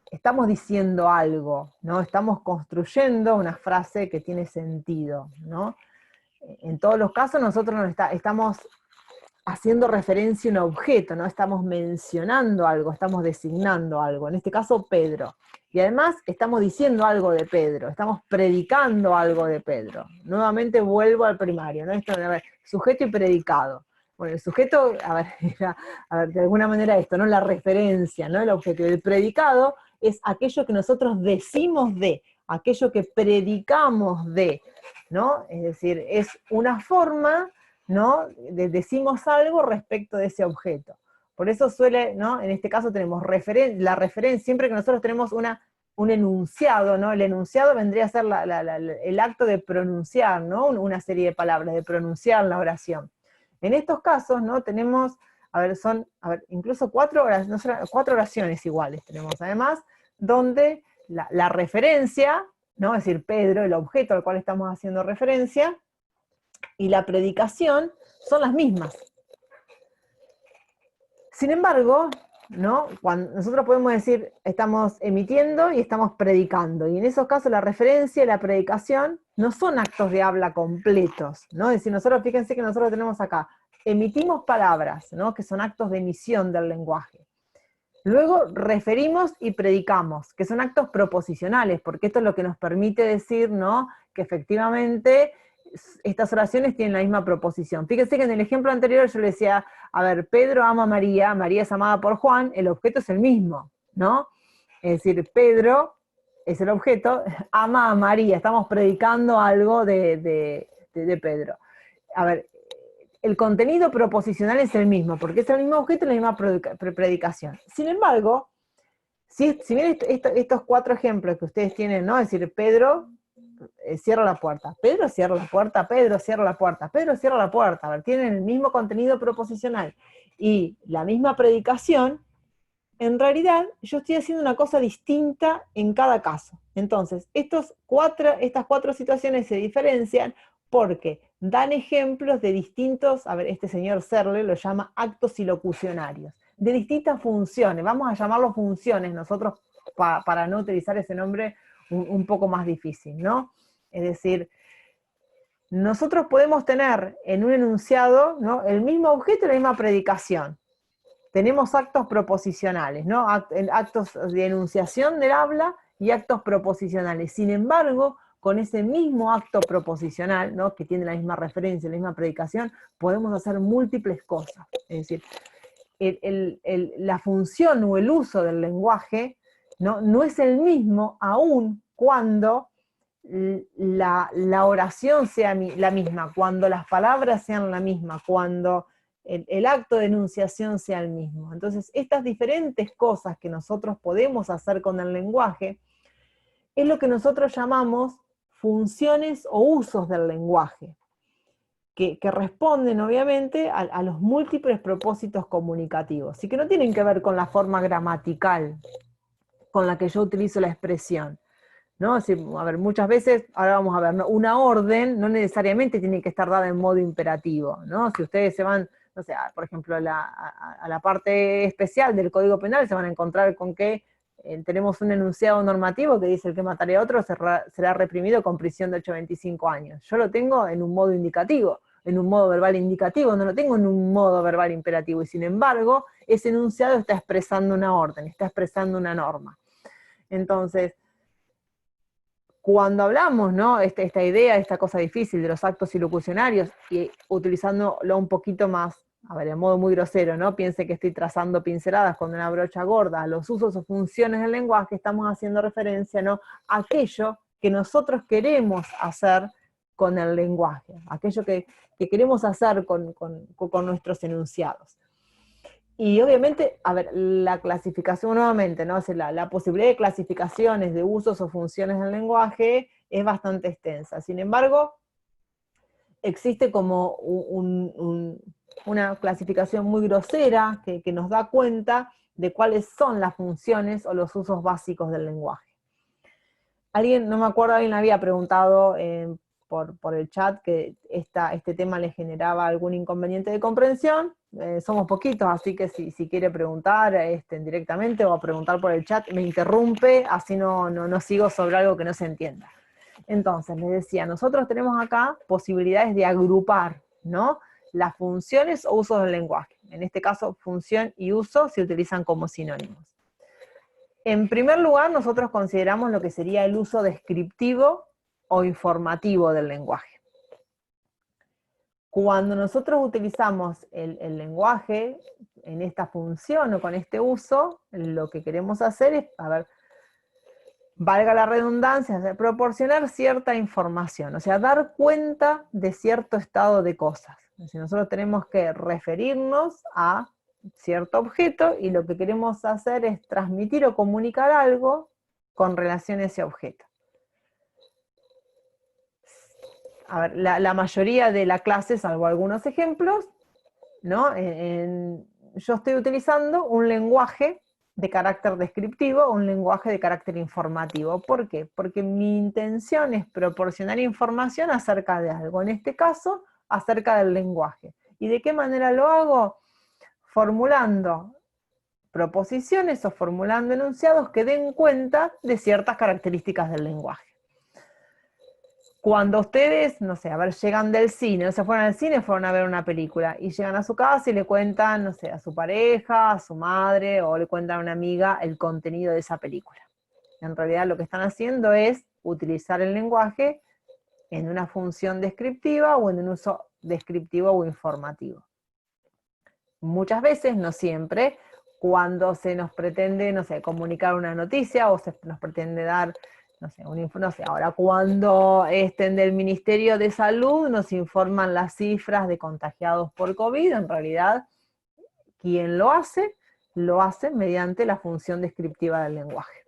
estamos diciendo algo, ¿no? Estamos construyendo una frase que tiene sentido, ¿no? En todos los casos nosotros estamos haciendo referencia a un objeto, ¿no? Estamos mencionando algo, estamos designando algo, en este caso Pedro. Y además estamos diciendo algo de Pedro, estamos predicando algo de Pedro. Nuevamente vuelvo al primario, ¿no? Esto, a ver, sujeto y predicado. Bueno, el sujeto, a ver, de alguna manera esto, ¿no? La referencia, ¿no? El objeto. El predicado es aquello que nosotros decimos de, aquello que predicamos de, ¿no? Es decir, es una forma, ¿no? Decimos algo respecto de ese objeto. Por eso suele, ¿no? En este caso tenemos la referencia, siempre que nosotros tenemos un enunciado, ¿no? El enunciado vendría a ser el acto de pronunciar, ¿no? Una serie de palabras, de pronunciar la oración. En estos casos, ¿no? Tenemos, incluso 4 oraciones iguales tenemos, además, donde la referencia, ¿no? Es decir, Pedro, el objeto al cual estamos haciendo referencia, y la predicación son las mismas. Sin embargo, ¿no? Cuando nosotros podemos decir, estamos emitiendo y estamos predicando, y en esos casos la referencia y la predicación no son actos de habla completos, ¿no? Es decir, nosotros, fíjense que nosotros tenemos acá, emitimos palabras, ¿no? Que son actos de emisión del lenguaje. Luego referimos y predicamos, que son actos proposicionales, porque esto es lo que nos permite decir, ¿no? Que efectivamente estas oraciones tienen la misma proposición. Fíjense que en el ejemplo anterior yo le decía, a ver, Pedro ama a María, María es amada por Juan, el objeto es el mismo, ¿no? Es decir, Pedro es el objeto, ama a María, estamos predicando algo de Pedro. A ver, el contenido proposicional es el mismo, porque es el mismo objeto y la misma predicación. Sin embargo, si bien estos 4 ejemplos que ustedes tienen, ¿no? Es decir, Pedro cierra la puerta, Pedro cierra la puerta, Pedro cierra la puerta, Pedro cierra la puerta, a ver, tienen el mismo contenido proposicional y la misma predicación, en realidad yo estoy haciendo una cosa distinta en cada caso. Entonces, estas 4 situaciones se diferencian porque dan ejemplos de distintos, a ver, este señor Searle lo llama actos ilocucionarios, de distintas funciones, vamos a llamarlo funciones nosotros para no utilizar ese nombre un poco más difícil, ¿no? Es decir, nosotros podemos tener en un enunciado, ¿no?, el mismo objeto y la misma predicación. Tenemos actos proposicionales, ¿no? Actos de enunciación del habla y actos proposicionales. Sin embargo, con ese mismo acto proposicional, ¿no?, que tiene la misma referencia, la misma predicación, podemos hacer múltiples cosas. Es decir, la función o el uso del lenguaje no es el mismo aún cuando la oración sea la misma, cuando las palabras sean la misma, cuando el acto de enunciación sea el mismo. Entonces, estas diferentes cosas que nosotros podemos hacer con el lenguaje es lo que nosotros llamamos funciones o usos del lenguaje, que responden obviamente a los múltiples propósitos comunicativos, y que no tienen que ver con la forma gramatical con la que yo utilizo la expresión, ¿no? Es decir, a ver, muchas veces, ahora vamos a ver, ¿no?, una orden no necesariamente tiene que estar dada en modo imperativo, ¿no? Si ustedes se van, no sé, por ejemplo, a la parte especial del Código Penal, se van a encontrar con que tenemos un enunciado normativo que dice: el que matare a otro será reprimido con prisión de 8 a 25 años. Yo lo tengo en un modo indicativo, en un modo verbal indicativo, no lo tengo en un modo verbal imperativo, y sin embargo, ese enunciado está expresando una orden, está expresando una norma. Entonces, cuando hablamos, ¿no?, esta idea, esta cosa difícil de los actos ilocucionarios, y utilizándolo un poquito más, a ver, de modo muy grosero, ¿no?, piense que estoy trazando pinceladas con una brocha gorda a los usos o funciones del lenguaje, estamos haciendo referencia, ¿no?, a aquello que nosotros queremos hacer con el lenguaje, aquello que queremos hacer con nuestros enunciados. Y obviamente, a ver, la clasificación nuevamente, ¿no? O sea, la posibilidad de clasificaciones de usos o funciones del lenguaje es bastante extensa. Sin embargo, existe como una clasificación muy grosera que nos da cuenta de cuáles son las funciones o los usos básicos del lenguaje. Alguien, no me acuerdo, alguien había preguntado por el chat que este tema le generaba algún inconveniente de comprensión. Somos poquitos, así que si quiere preguntar directamente o preguntar por el chat, me interrumpe, así no sigo sobre algo que no se entienda. Entonces, les decía, nosotros tenemos acá posibilidades de agrupar, ¿no?, las funciones o usos del lenguaje. En este caso, función y uso se utilizan como sinónimos. En primer lugar, nosotros consideramos lo que sería el uso descriptivo o informativo del lenguaje. Cuando nosotros utilizamos el lenguaje en esta función o con este uso, lo que queremos hacer es, a ver, valga la redundancia, proporcionar cierta información, o sea, dar cuenta de cierto estado de cosas. Si nosotros tenemos que referirnos a cierto objeto y lo que queremos hacer es transmitir o comunicar algo con relación a ese objeto. A ver, la mayoría de la clase, salvo algunos ejemplos, ¿no?, yo estoy utilizando un lenguaje de carácter descriptivo o un lenguaje de carácter informativo. ¿Por qué? Porque mi intención es proporcionar información acerca de algo, en este caso, acerca del lenguaje. ¿Y de qué manera lo hago? Formulando proposiciones o formulando enunciados que den cuenta de ciertas características del lenguaje. Cuando ustedes, no sé, a ver, llegan del cine, no se fueron al cine, fueron a ver una película, y llegan a su casa y le cuentan, no sé, a su pareja, a su madre, o le cuentan a una amiga el contenido de esa película. En realidad lo que están haciendo es utilizar el lenguaje en una función descriptiva o en un uso descriptivo o informativo. Muchas veces, no siempre, cuando se nos pretende, no sé, comunicar una noticia o se nos pretende dar, no sé, no sé, ahora cuando del Ministerio de Salud nos informan las cifras de contagiados por COVID, en realidad quien lo hace mediante la función descriptiva del lenguaje.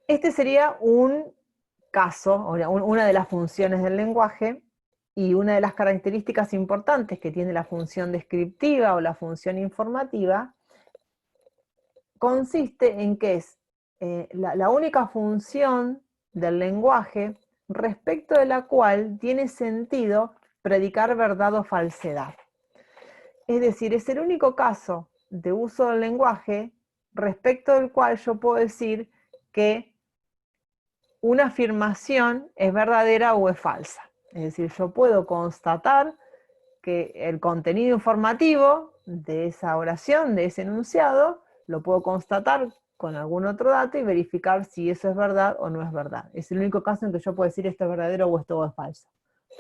Este sería un caso, una de las funciones del lenguaje, y una de las características importantes que tiene la función descriptiva o la función informativa consiste en que es la única función del lenguaje respecto de la cual tiene sentido predicar verdad o falsedad. Es decir, es el único caso de uso del lenguaje respecto del cual yo puedo decir que una afirmación es verdadera o es falsa. Es decir, yo puedo constatar que el contenido informativo de esa oración, de ese enunciado, lo puedo constatar con algún otro dato y verificar si eso es verdad o no es verdad. Es el único caso en que yo puedo decir esto es verdadero o esto es falso.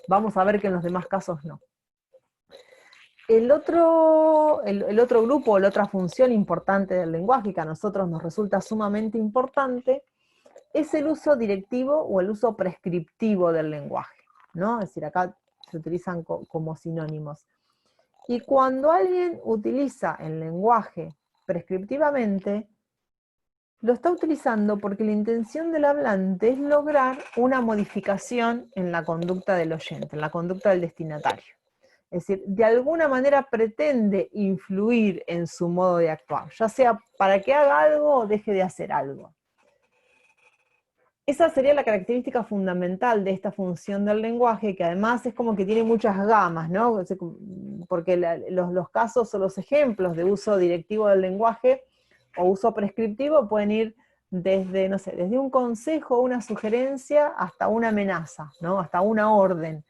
Vamos a ver que en los demás casos no. El otro grupo, la otra función importante del lenguaje que a nosotros nos resulta sumamente importante, es el uso directivo o el uso prescriptivo del lenguaje, ¿no? Es decir, acá se utilizan como sinónimos. Y cuando alguien utiliza el lenguaje prescriptivamente, lo está utilizando porque la intención del hablante es lograr una modificación en la conducta del oyente, en la conducta del destinatario. Es decir, de alguna manera pretende influir en su modo de actuar, ya sea para que haga algo o deje de hacer algo. Esa sería la característica fundamental de esta función del lenguaje, que además es como que tiene muchas gamas, ¿no? Porque los casos o los ejemplos de uso directivo del lenguaje o uso prescriptivo pueden ir desde, no sé, desde un consejo, una sugerencia, hasta una amenaza, ¿no? Hasta una orden.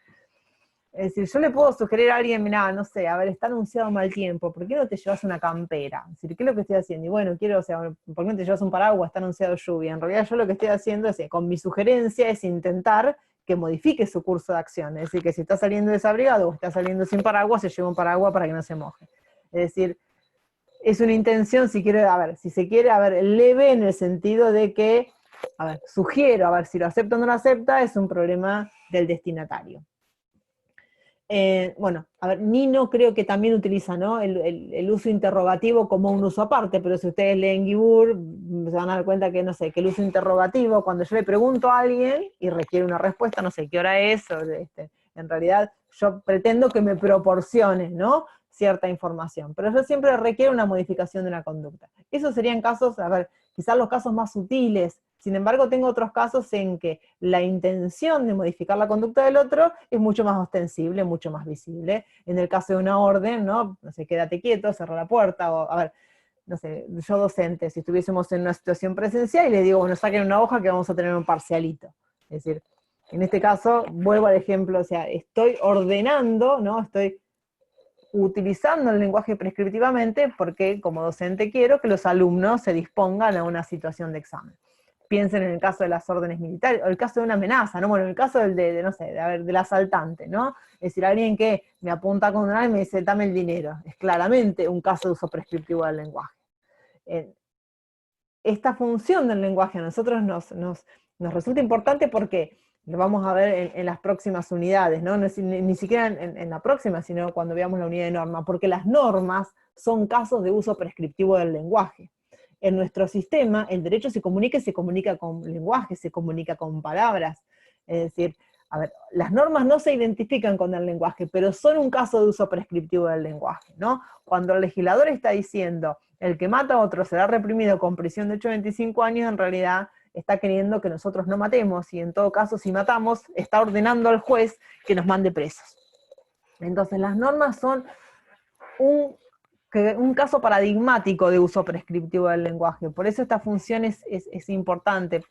Es decir, yo le puedo sugerir a alguien, mirá, no sé, a ver, está anunciado mal tiempo, ¿por qué no te llevas una campera? Es decir, ¿qué es lo que estoy haciendo? Y bueno, quiero, o sea, ¿por qué no te llevas un paraguas? Está anunciado lluvia. En realidad yo lo que estoy haciendo es, con mi sugerencia, es intentar que modifique su curso de acción. Es decir, que si está saliendo desabrigado o está saliendo sin paraguas, se lleva un paraguas para que no se moje. Es decir, es una intención, si se quiere, leve en el sentido de que, sugiero, si lo acepta o no lo acepta, es un problema del destinatario. Bueno, Nino creo que también utiliza, ¿no?, el uso interrogativo como un uso aparte, pero si ustedes leen Guibur, se van a dar cuenta que, no sé, que el uso interrogativo, cuando yo le pregunto a alguien y requiere una respuesta, no sé qué hora es, en realidad yo pretendo que me proporcione, ¿no?, cierta información, pero yo siempre requiero una modificación de una conducta. Esos serían casos, quizás los casos más sutiles. Sin embargo, tengo otros casos en que la intención de modificar la conducta del otro es mucho más ostensible, mucho más visible. En el caso de una orden, no sé, quédate quieto, cerra la puerta, o, no sé, yo docente, si estuviésemos en una situación presencial y le digo, bueno, saquen una hoja que vamos a tener un parcialito. Es decir, en este caso, vuelvo al ejemplo, o sea, estoy ordenando, ¿no?, estoy utilizando el lenguaje prescriptivamente porque como docente quiero que los alumnos se dispongan a una situación de examen. Piensen en el caso de las órdenes militares, o el caso de una amenaza, ¿no? Bueno, el caso del asaltante, ¿no? Es decir, alguien que me apunta con un arma y me dice, dame el dinero. Es claramente un caso de uso prescriptivo del lenguaje. Esta función del lenguaje a nosotros nos resulta importante porque lo vamos a ver en las próximas unidades, ¿no? Ni siquiera en la próxima, sino cuando veamos la unidad de norma, porque las normas son casos de uso prescriptivo del lenguaje. En nuestro sistema, el derecho se comunica con lenguaje, se comunica con palabras. Es decir, las normas no se identifican con el lenguaje, pero son un caso de uso prescriptivo del lenguaje, ¿no? Cuando el legislador está diciendo, el que mata a otro será reprimido con prisión de 8 a 25 años, en realidad está queriendo que nosotros no matemos, y en todo caso, si matamos, está ordenando al juez que nos mande presos. Entonces, las normas son un caso paradigmático de uso prescriptivo del lenguaje. Por eso esta función es importante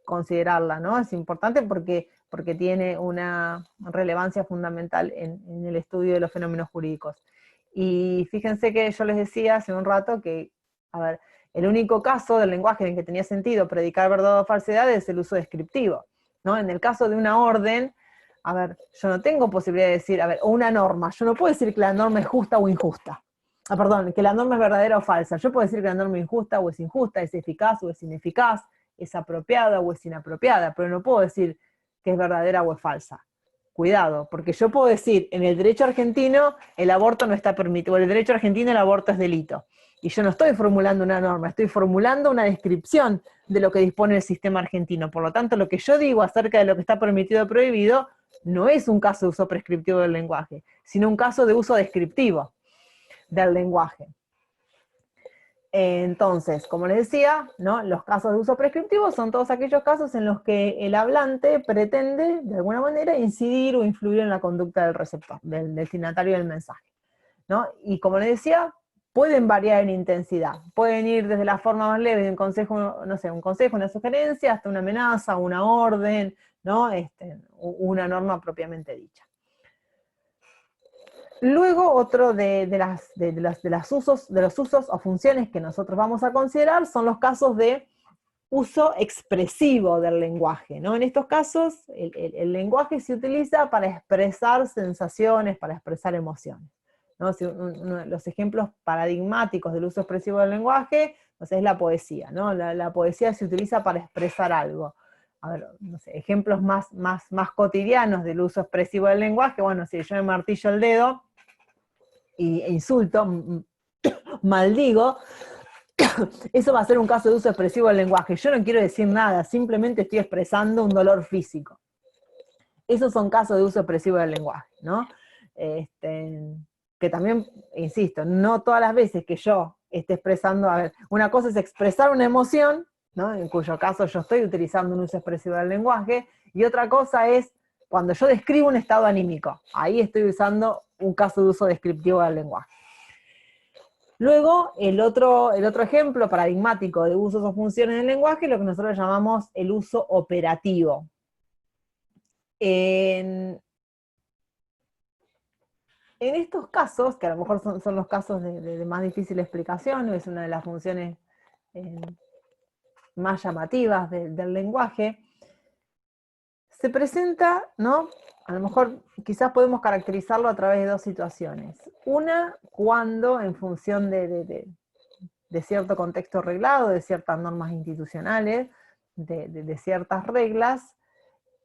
considerarla, ¿no? Es importante porque tiene una relevancia fundamental en el estudio de los fenómenos jurídicos. Y fíjense que yo les decía hace un rato que, el único caso del lenguaje en el que tenía sentido predicar verdad o falsedad es el uso descriptivo. ¿no? En el caso de una orden, a ver, yo no tengo posibilidad de decir, a ver, o una norma, yo no puedo decir que la norma es justa o injusta. Perdón, que la norma es verdadera o falsa. Yo puedo decir que la norma es injusta o es injusta, es eficaz o es ineficaz, es apropiada o es inapropiada, pero no puedo decir que es verdadera o es falsa. Cuidado, porque yo puedo decir, en el derecho argentino el aborto no está permitido, o en el derecho argentino el aborto es delito. Y yo no estoy formulando una norma, estoy formulando una descripción de lo que dispone el sistema argentino. Por lo tanto, lo que yo digo acerca de lo que está permitido o prohibido no es un caso de uso prescriptivo del lenguaje, sino un caso de uso descriptivo del lenguaje. Entonces, como les decía, ¿no? Los casos de uso prescriptivo son todos aquellos casos en los que el hablante pretende, de alguna manera, incidir o influir en la conducta del receptor, del destinatario del mensaje, ¿no? Y como les decía, pueden variar en intensidad. Pueden ir desde la forma más leve de un consejo, no sé, un consejo, una sugerencia, hasta una amenaza, una orden, ¿no? Una norma propiamente dicha. Luego, otro de los usos o funciones que nosotros vamos a considerar son los casos de uso expresivo del lenguaje, ¿no? En estos casos, el lenguaje se utiliza para expresar sensaciones, para expresar emociones, ¿no? Los ejemplos paradigmáticos del uso expresivo del lenguaje, no sé, es la poesía, ¿no? La poesía se utiliza para expresar algo. A ver, no sé, ejemplos más cotidianos del uso expresivo del lenguaje, bueno, si yo me martillo el dedo e insulto, maldigo, eso va a ser un caso de uso expresivo del lenguaje. Yo no quiero decir nada, simplemente estoy expresando un dolor físico. Esos son casos de uso expresivo del lenguaje, ¿no? Que también, insisto, no todas las veces que yo esté expresando, a ver, una cosa es expresar una emoción, ¿no? En cuyo caso yo estoy utilizando un uso expresivo del lenguaje, y otra cosa es cuando yo describo un estado anímico. Ahí estoy usando un caso de uso descriptivo del lenguaje. Luego, el otro ejemplo paradigmático de usos o funciones del lenguaje es lo que nosotros llamamos el uso operativo. En estos casos, que a lo mejor son los casos de más difícil explicación, es una de las funciones más llamativas del lenguaje, se presenta, ¿no? A lo mejor quizás podemos caracterizarlo a través de dos situaciones. Una, cuando en función de cierto contexto reglado, de ciertas normas institucionales, de ciertas reglas,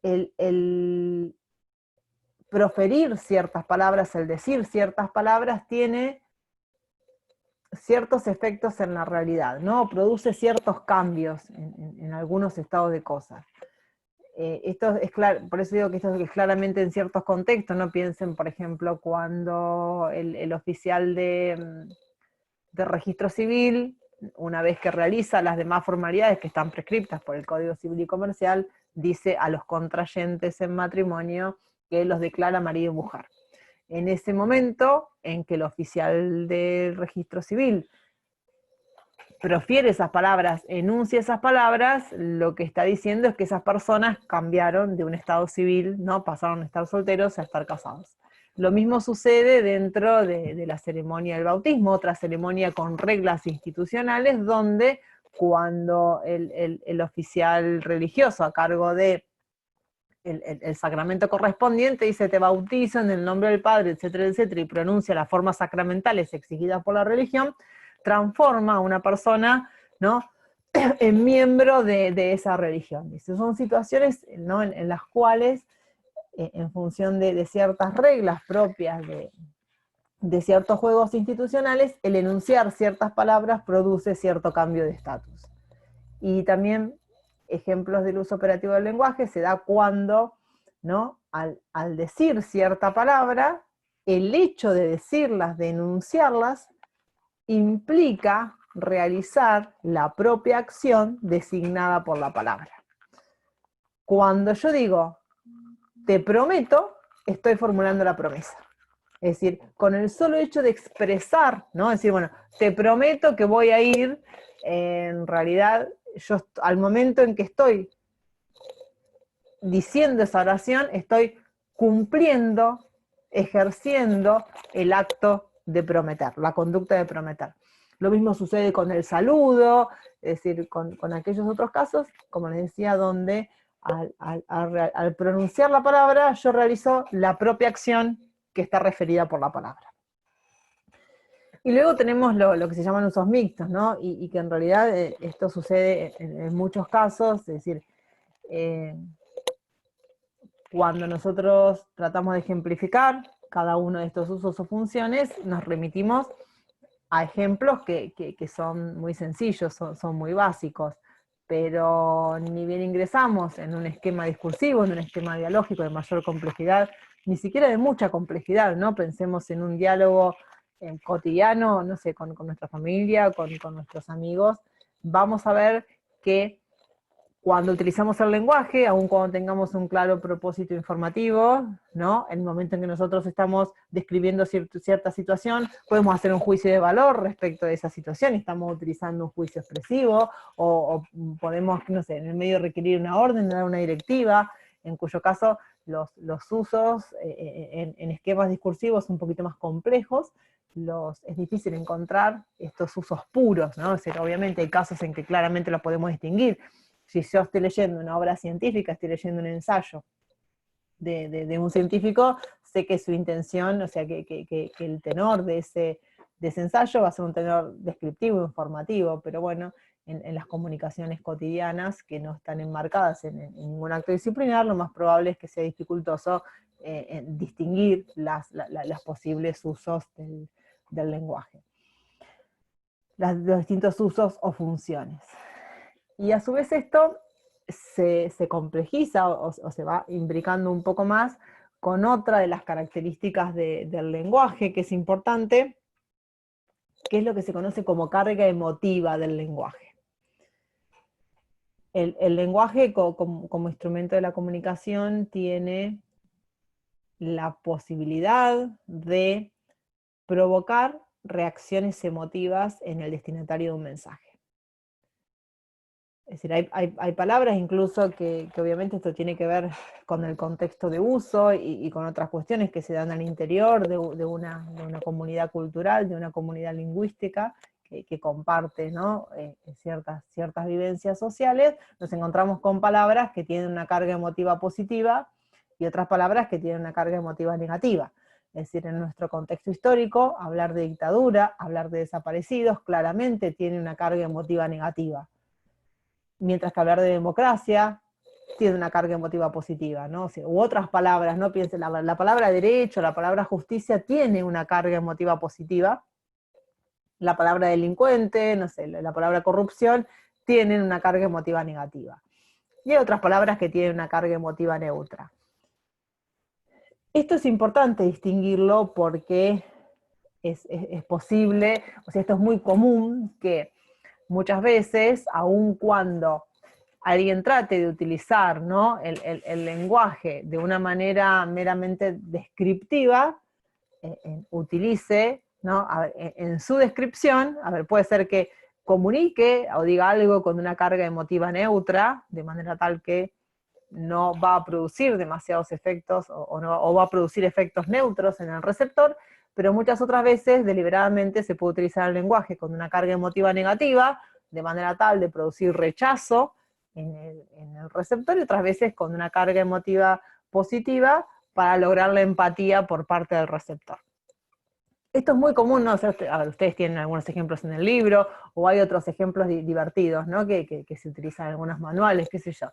el proferir ciertas palabras, el decir ciertas palabras, tiene ciertos efectos en la realidad, ¿no? Produce ciertos cambios en algunos estados de cosas. Esto es claro, por eso digo que esto es claramente en ciertos contextos. No piensen, por ejemplo, cuando el oficial de registro civil, una vez que realiza las demás formalidades que están prescriptas por el Código Civil y Comercial, dice a los contrayentes en matrimonio que los declara marido y mujer. En ese momento en que el oficial del registro civil profiere esas palabras, enuncia esas palabras, lo que está diciendo es que esas personas cambiaron de un estado civil, ¿no? Pasaron a estar solteros a estar casados. Lo mismo sucede dentro de la ceremonia del bautismo, otra ceremonia con reglas institucionales, donde cuando el oficial religioso a cargo de el sacramento correspondiente dice te bautizo en el nombre del Padre, etcétera, etcétera, y pronuncia las formas sacramentales exigidas por la religión, transforma a una persona, ¿no?, en miembro de esa religión. Son situaciones, ¿no?, en las cuales, en función de ciertas reglas propias de ciertos juegos institucionales, el enunciar ciertas palabras produce cierto cambio de estatus. Y también ejemplos del uso operativo del lenguaje se da cuando, ¿no?, al decir cierta palabra, el hecho de decirlas, de enunciarlas, implica realizar la propia acción designada por la palabra. Cuando yo digo, te prometo, estoy formulando la promesa. Es decir, con el solo hecho de expresar, ¿no?, decir, bueno, te prometo que voy a ir, en realidad, yo al momento en que estoy diciendo esa oración, estoy cumpliendo, ejerciendo el acto de prometer, la conducta de prometer. Lo mismo sucede con el saludo, es decir, con aquellos otros casos, como les decía, donde al pronunciar la palabra, yo realizo la propia acción que está referida por la palabra. Y luego tenemos lo que se llaman usos mixtos, ¿no? Y que en realidad esto sucede en muchos casos, es decir, cuando nosotros tratamos de ejemplificar cada uno de estos usos o funciones, nos remitimos a ejemplos que son muy sencillos, son muy básicos, pero ni bien ingresamos en un esquema discursivo, en un esquema dialógico de mayor complejidad, ni siquiera de mucha complejidad, ¿no? Pensemos en un diálogo cotidiano, no sé, con nuestra familia, con nuestros amigos, vamos a ver que cuando utilizamos el lenguaje, aun cuando tengamos un claro propósito informativo, ¿no? En el momento en que nosotros estamos describiendo cierta situación, podemos hacer un juicio de valor respecto de esa situación, estamos utilizando un juicio expresivo, o podemos, no sé, en el medio requerir una orden, dar una directiva, en cuyo caso los usos en esquemas discursivos un poquito más complejos, es difícil encontrar estos usos puros, ¿no? O sea, obviamente hay casos en que claramente los podemos distinguir. Si yo estoy leyendo una obra científica, estoy leyendo un ensayo de un científico, sé que su intención, o sea, que el tenor de ese ensayo va a ser un tenor descriptivo, informativo, pero bueno, en las comunicaciones cotidianas que no están enmarcadas en ningún acto disciplinar, lo más probable es que sea dificultoso distinguir los posibles usos del lenguaje. Los distintos usos o funciones. Y a su vez esto se complejiza o se va imbricando un poco más con otra de las características del lenguaje que es importante, que es lo que se conoce como carga emotiva del lenguaje. El lenguaje como instrumento de la comunicación tiene la posibilidad de provocar reacciones emotivas en el destinatario de un mensaje. Es decir, hay palabras incluso que obviamente esto tiene que ver con el contexto de uso y con otras cuestiones que se dan al interior de una comunidad cultural, de una comunidad lingüística que comparte, ¿no? ciertas vivencias sociales. Nos encontramos con palabras que tienen una carga emotiva positiva y otras palabras que tienen una carga emotiva negativa. Es decir, en nuestro contexto histórico, hablar de dictadura, hablar de desaparecidos, claramente tiene una carga emotiva negativa. Mientras que hablar de democracia tiene una carga emotiva positiva, ¿no? O sea, u otras palabras, ¿no? Piensen, la palabra derecho, la palabra justicia tiene una carga emotiva positiva, la palabra delincuente, no sé, la palabra corrupción, tienen una carga emotiva negativa. Y hay otras palabras que tienen una carga emotiva neutra. Esto es importante distinguirlo porque es posible, o sea, esto es muy común que muchas veces, aun cuando alguien trate de utilizar, ¿no? el lenguaje de una manera meramente descriptiva, utilice, ¿no? A ver, en su descripción, a ver, puede ser que comunique o diga algo con una carga emotiva neutra, de manera tal que no va a producir demasiados efectos o va a producir efectos neutros en el receptor, pero muchas otras veces deliberadamente se puede utilizar el lenguaje con una carga emotiva negativa, de manera tal de producir rechazo en el receptor, y otras veces con una carga emotiva positiva para lograr la empatía por parte del receptor. Esto es muy común, ¿no? O sea, a ver, ustedes tienen algunos ejemplos en el libro, o hay otros ejemplos divertidos, ¿no? Que se utilizan en algunos manuales, qué sé yo.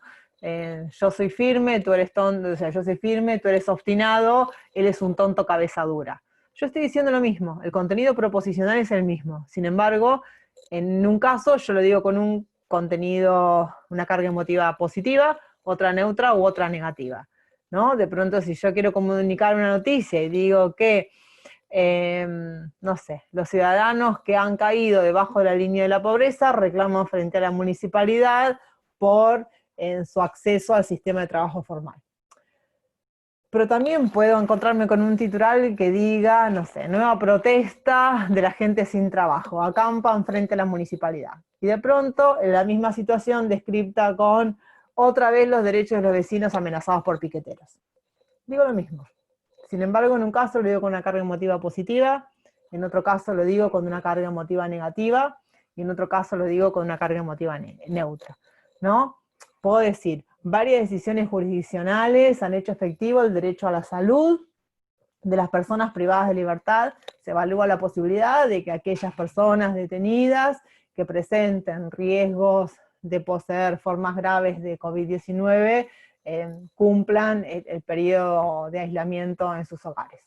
Yo soy firme, tú eres tonto, o sea, yo soy firme, tú eres obstinado, él es un tonto cabeza dura. Yo estoy diciendo lo mismo, el contenido proposicional es el mismo. Sin embargo, en un caso yo lo digo con un contenido, una carga emotiva positiva, otra neutra u otra negativa, ¿no? De pronto, si yo quiero comunicar una noticia y digo que no sé, los ciudadanos que han caído debajo de la línea de la pobreza reclaman frente a la municipalidad por su acceso al sistema de trabajo formal. Pero también puedo encontrarme con un titular que diga, no sé, nueva protesta de la gente sin trabajo, acampan frente a la municipalidad. Y de pronto, en la misma situación descripta con otra vez los derechos de los vecinos amenazados por piqueteros. Digo lo mismo. Sin embargo, en un caso lo digo con una carga emotiva positiva, en otro caso lo digo con una carga emotiva negativa, y en otro caso lo digo con una carga emotiva neutra, ¿no? Puedo decir, Varias decisiones jurisdiccionales han hecho efectivo el derecho a la salud de las personas privadas de libertad. Se evalúa la posibilidad de que aquellas personas detenidas que presenten riesgos de poseer formas graves de COVID-19 cumplan el periodo de aislamiento en sus hogares.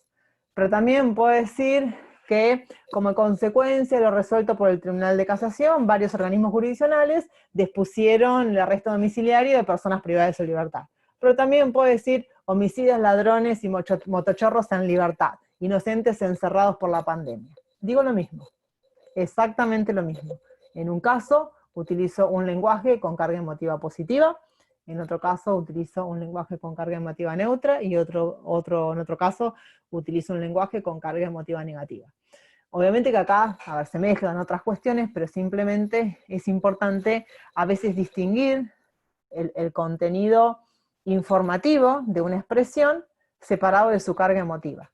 Pero también puedo decir que, como consecuencia de lo resuelto por el Tribunal de Casación, varios organismos jurisdiccionales dispusieron el arresto domiciliario de personas privadas de su libertad. Pero también puedo decir homicidios, ladrones y motochorros en libertad, inocentes encerrados por la pandemia. Digo lo mismo, exactamente lo mismo. En un caso utilizo un lenguaje con carga emotiva positiva, en otro caso utilizo un lenguaje con carga emotiva neutra, y en otro caso utilizo un lenguaje con carga emotiva negativa. Obviamente que acá, se mezclan otras cuestiones, pero simplemente es importante a veces distinguir el contenido informativo de una expresión separado de su carga emotiva,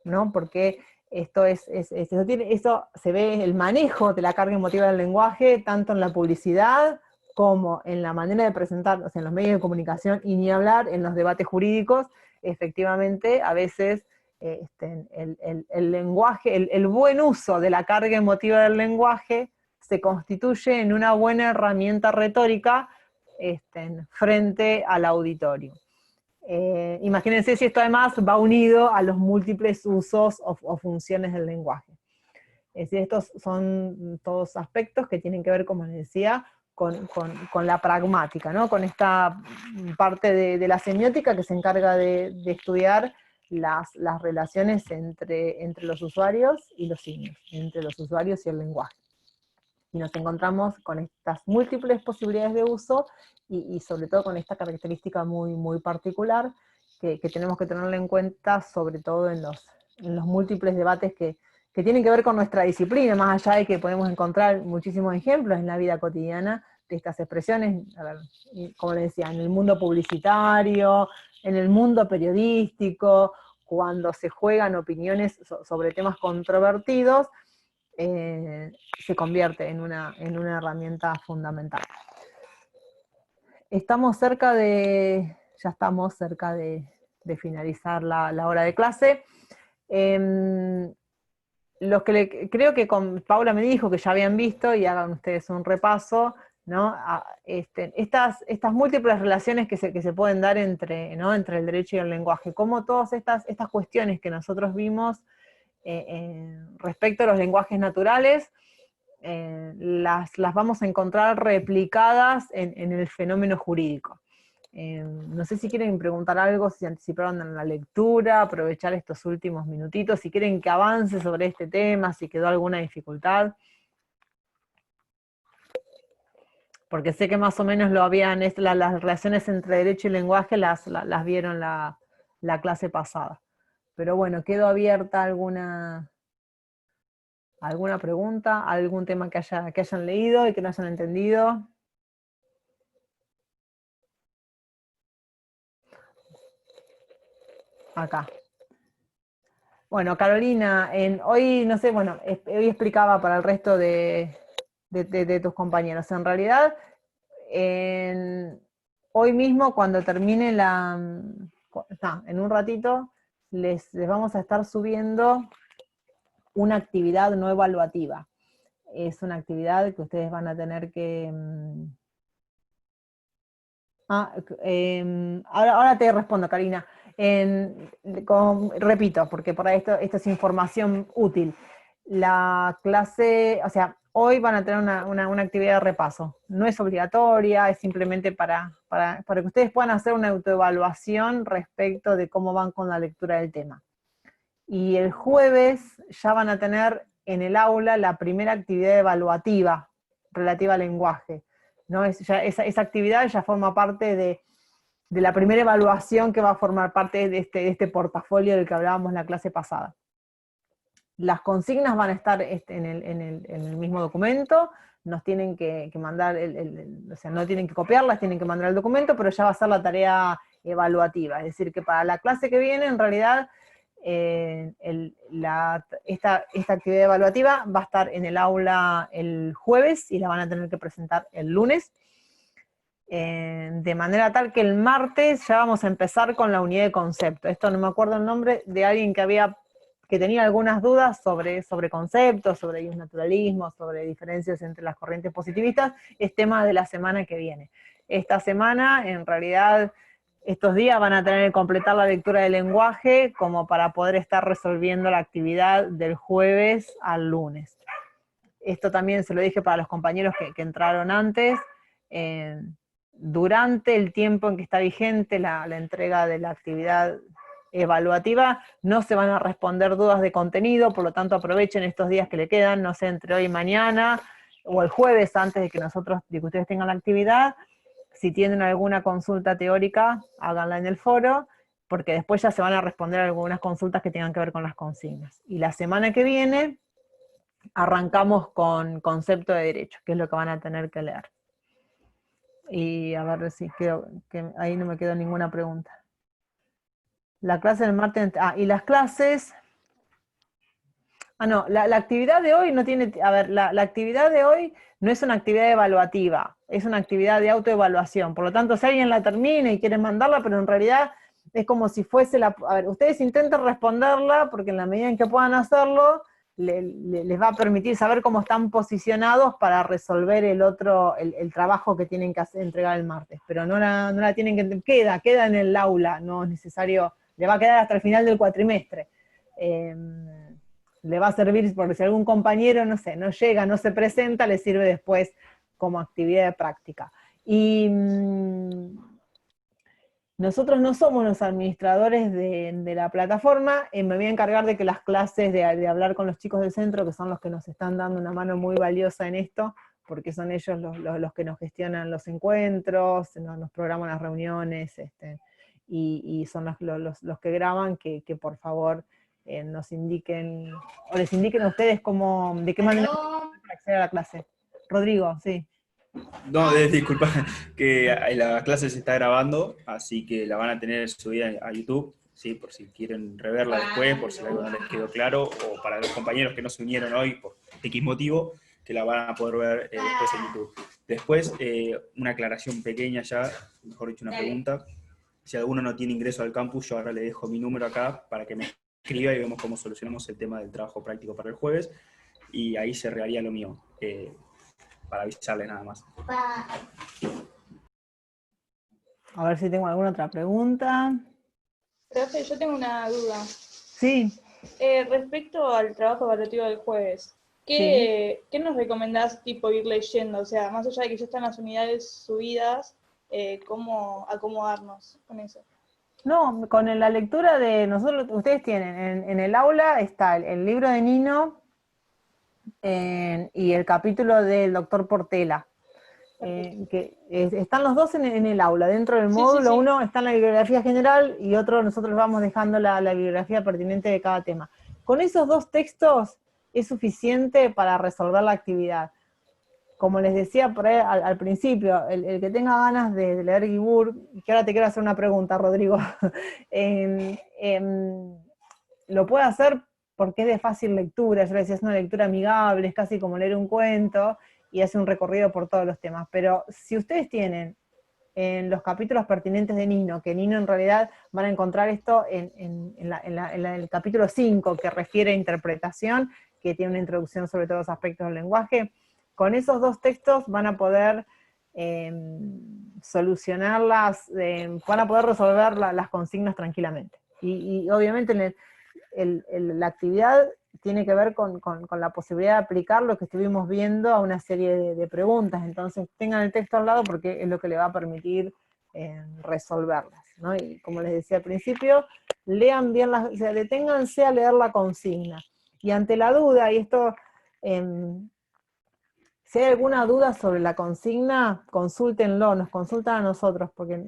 ¿no? Porque esto eso se ve el manejo de la carga emotiva del lenguaje, tanto en la publicidad como en la manera de presentar, o sea, en los medios de comunicación, y ni hablar en los debates jurídicos. Efectivamente, a veces el lenguaje, el buen uso de la carga emotiva del lenguaje se constituye en una buena herramienta retórica frente al auditorio. Imagínense si esto además va unido a los múltiples usos o funciones del lenguaje. Es decir, estos son todos aspectos que tienen que ver, como les decía, con la pragmática, ¿no? Con esta parte de la semiótica que se encarga de estudiar las relaciones entre los usuarios y los signos, entre los usuarios y el lenguaje. Y nos encontramos con estas múltiples posibilidades de uso, y sobre todo con esta característica muy, muy particular que tenemos que tenerla en cuenta, sobre todo en los múltiples debates que tienen que ver con nuestra disciplina, más allá de que podemos encontrar muchísimos ejemplos en la vida cotidiana de estas expresiones, a ver, como les decía, en el mundo publicitario, en el mundo periodístico, cuando se juegan opiniones sobre temas controvertidos, se convierte en una herramienta fundamental. Ya estamos cerca de finalizar la hora de clase. Los que creo que Paula me dijo que ya habían visto, y hagan ustedes un repaso, ¿no? Estas múltiples relaciones que se pueden dar entre el derecho y el lenguaje, cómo todas estas cuestiones que nosotros vimos respecto a los lenguajes naturales, las vamos a encontrar replicadas en el fenómeno jurídico. No sé si quieren preguntar algo, si anticiparon en la lectura, aprovechar estos últimos minutitos, si quieren que avance sobre este tema, si quedó alguna dificultad. Porque sé que más o menos lo habían, las relaciones entre derecho y lenguaje las vieron la clase pasada. Pero bueno, quedó abierta alguna pregunta, algún tema que hayan leído y que no hayan entendido. Acá. Bueno, Carolina, hoy, no sé, bueno, hoy explicaba para el resto de tus compañeros. En realidad, hoy mismo, cuando termine en un ratito, les vamos a estar subiendo una actividad no evaluativa. Es una actividad que ustedes van a tener que... ahora te respondo, Karina. Repito, porque por ahí esto es información útil. La clase, o sea, hoy van a tener una actividad de repaso. No es obligatoria, es simplemente para que ustedes puedan hacer una autoevaluación respecto de cómo van con la lectura del tema. Y el jueves ya van a tener en el aula la primera actividad evaluativa relativa al lenguaje, ¿no? Esa actividad ya forma parte de la primera evaluación que va a formar parte de este portafolio del que hablábamos en la clase pasada. Las consignas van a estar en el mismo documento, nos tienen que mandar, o sea, no tienen que copiarlas, tienen que mandar el documento, pero ya va a ser la tarea evaluativa. Es decir, que para la clase que viene, en realidad, esta actividad evaluativa va a estar en el aula el jueves y la van a tener que presentar el lunes. de manera tal que el martes ya vamos a empezar con la unidad de concepto. Esto no me acuerdo el nombre de alguien que tenía algunas dudas sobre conceptos, sobre naturalismo, sobre diferencias entre las corrientes positivistas, es tema de la semana que viene. Esta semana, en realidad, estos días van a tener que completar la lectura del lenguaje como para poder estar resolviendo la actividad del jueves al lunes. Esto también se lo dije para los compañeros que entraron antes. Durante el tiempo en que está vigente la entrega de la actividad evaluativa, no se van a responder dudas de contenido, por lo tanto aprovechen estos días que le quedan, no sé, entre hoy y mañana, o el jueves antes de que ustedes tengan la actividad. Si tienen alguna consulta teórica, háganla en el foro, porque después ya se van a responder algunas consultas que tengan que ver con las consignas. Y la semana que viene arrancamos con concepto de derecho, que es lo que van a tener que leer. Y a ver si creo que ahí no me quedó ninguna pregunta. La clase del martes, y las clases, no, la actividad de hoy no tiene, a ver, la actividad de hoy no es una actividad evaluativa, es una actividad de autoevaluación, por lo tanto, si alguien la termina y quiere mandarla, pero en realidad es como si fuese a ver, ustedes intenten responderla, porque en la medida en que puedan hacerlo, les va a permitir saber cómo están posicionados para resolver el trabajo que tienen que entregar el martes, pero no la tienen que, queda en el aula, no es necesario, le va a quedar hasta el final del cuatrimestre. Le va a servir porque si algún compañero, no sé, no llega, no se presenta, le sirve después como actividad de práctica. Y nosotros no somos los administradores de la plataforma, me voy a encargar de que las clases, de hablar con los chicos del centro, que son los que nos están dando una mano muy valiosa en esto, porque son ellos los que nos gestionan los encuentros, nos programan las reuniones, y son los que graban, que por favor nos indiquen, o les indiquen a ustedes de qué manera acceder a la clase. Rodrigo, sí. No, disculpa, que la clase se está grabando, así que la van a tener subida a YouTube, ¿sí? Por si quieren reverla después, por si algo no les quedó claro, o para los compañeros que no se unieron hoy por X motivo, que la van a poder ver después en YouTube. Después, una aclaración pequeña ya, mejor dicho, una pregunta. Si alguno no tiene ingreso al campus, yo ahora le dejo mi número acá para que me escriba y vemos cómo solucionamos el tema del trabajo práctico para el jueves, y ahí cerraría lo mío. Para avisarle nada más. A ver si tengo alguna otra pregunta. Profe, yo tengo una duda. Sí. Respecto al trabajo evaluativo del jueves, ¿qué nos recomendás tipo ir leyendo? O sea, más allá de que ya están las unidades subidas, ¿cómo acomodarnos con eso? No, con la lectura de nosotros, ustedes tienen, en el aula está el libro de Nino y el capítulo del doctor Portela. Están los dos en el aula, dentro del módulo. Uno está en la bibliografía general y otro nosotros vamos dejando la bibliografía pertinente de cada tema. Con esos dos textos es suficiente para resolver la actividad. Como les decía por ahí al principio, el que tenga ganas de leer Guibur, que ahora te quiero hacer una pregunta, Rodrigo, lo puede hacer porque es de fácil lectura. Yo le decía, es una lectura amigable, es casi como leer un cuento, y hace un recorrido por todos los temas. Pero si ustedes tienen en los capítulos pertinentes de Nino, que Nino en realidad van a encontrar esto en el capítulo 5, que refiere a interpretación, que tiene una introducción sobre todos los aspectos del lenguaje, con esos dos textos van a poder solucionarlas, van a poder resolver las consignas tranquilamente. Y obviamente la actividad tiene que ver con la posibilidad de aplicar lo que estuvimos viendo a una serie de preguntas. Entonces tengan el texto al lado porque es lo que le va a permitir resolverlas, ¿no? Y como les decía al principio, lean bien o sea, deténganse a leer la consigna. Y ante la duda, y esto, si hay alguna duda sobre la consigna, consúltenlo, nos consultan a nosotros, porque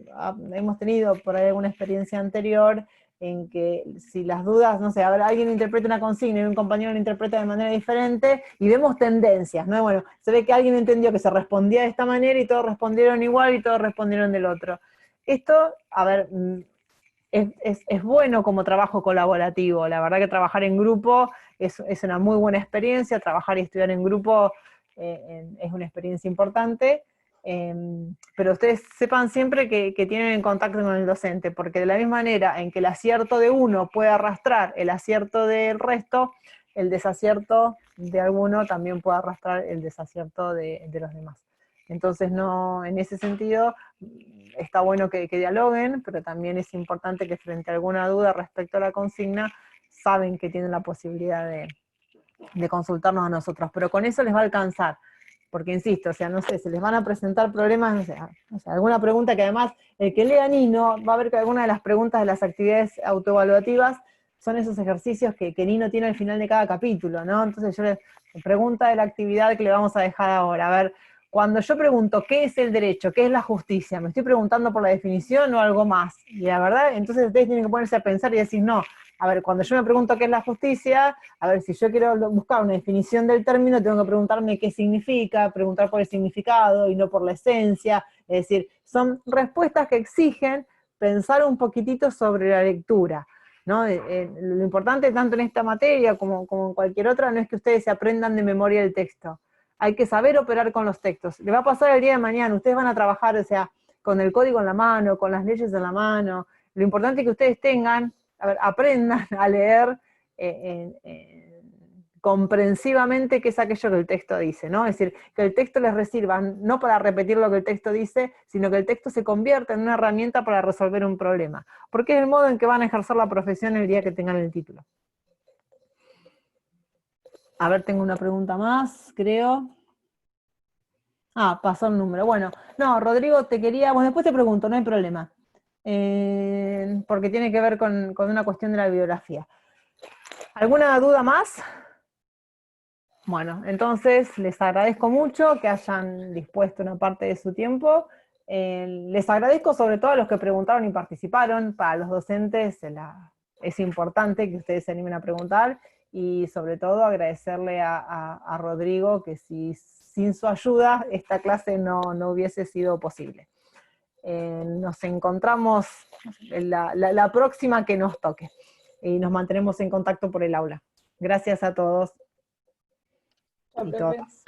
hemos tenido por ahí alguna experiencia anterior en que si las dudas, no sé, a ver, alguien interpreta una consigna y un compañero la interpreta de manera diferente, y vemos tendencias, ¿no? Bueno, se ve que alguien entendió que se respondía de esta manera y todos respondieron igual y todos respondieron del otro. Esto, a ver, es bueno como trabajo colaborativo. La verdad que trabajar en grupo es una muy buena experiencia, trabajar y estudiar en grupo es una experiencia importante, Pero ustedes sepan siempre que tienen contacto con el docente, porque de la misma manera en que el acierto de uno puede arrastrar el acierto del resto, el desacierto de alguno también puede arrastrar el desacierto de los demás. Entonces, no, en ese sentido, está bueno que dialoguen, pero también es importante que frente a alguna duda respecto a la consigna, saben que tienen la posibilidad de consultarnos a nosotros, pero con eso les va a alcanzar. Porque insisto, o sea, no sé, se les van a presentar problemas, no sé, alguna pregunta que además, el que lea Nino va a ver que alguna de las preguntas de las actividades autoevaluativas son esos ejercicios que Nino tiene al final de cada capítulo, ¿no? Entonces yo les pregunta de la actividad que le vamos a dejar ahora. A ver, cuando yo pregunto qué es el derecho, qué es la justicia, ¿me estoy preguntando por la definición o algo más? Y la verdad, entonces ustedes tienen que ponerse a pensar y decir, no, a ver, cuando yo me pregunto qué es la justicia, a ver, si yo quiero buscar una definición del término, tengo que preguntarme qué significa, preguntar por el significado y no por la esencia. Es decir, son respuestas que exigen pensar un poquitito sobre la lectura, ¿no? Lo importante tanto en esta materia como en cualquier otra no es que ustedes se aprendan de memoria el texto. Hay que saber operar con los textos. Le va a pasar el día de mañana, ustedes van a trabajar, o sea, con el código en la mano, con las leyes en la mano. Lo importante es que ustedes tengan, a ver, aprendan a leer comprensivamente qué es aquello que el texto dice, ¿no? Es decir, que el texto les sirva no para repetir lo que el texto dice, sino que el texto se convierta en una herramienta para resolver un problema, porque es el modo en que van a ejercer la profesión el día que tengan el título. A ver, tengo una pregunta más, creo. Ah, pasó el número. Bueno, no, Rodrigo, te quería, bueno, después te pregunto, no hay problema. Porque tiene que ver con una cuestión de la bibliografía. ¿Alguna duda más? Bueno, entonces les agradezco mucho que hayan dispuesto una parte de su tiempo. Les agradezco sobre todo a los que preguntaron y participaron. Para los docentes es importante que ustedes se animen a preguntar, y sobre todo agradecerle a Rodrigo, que sin su ayuda esta clase no hubiese sido posible. Nos encontramos en la próxima que nos toque, y nos mantenemos en contacto por el aula. Gracias a todos y todas.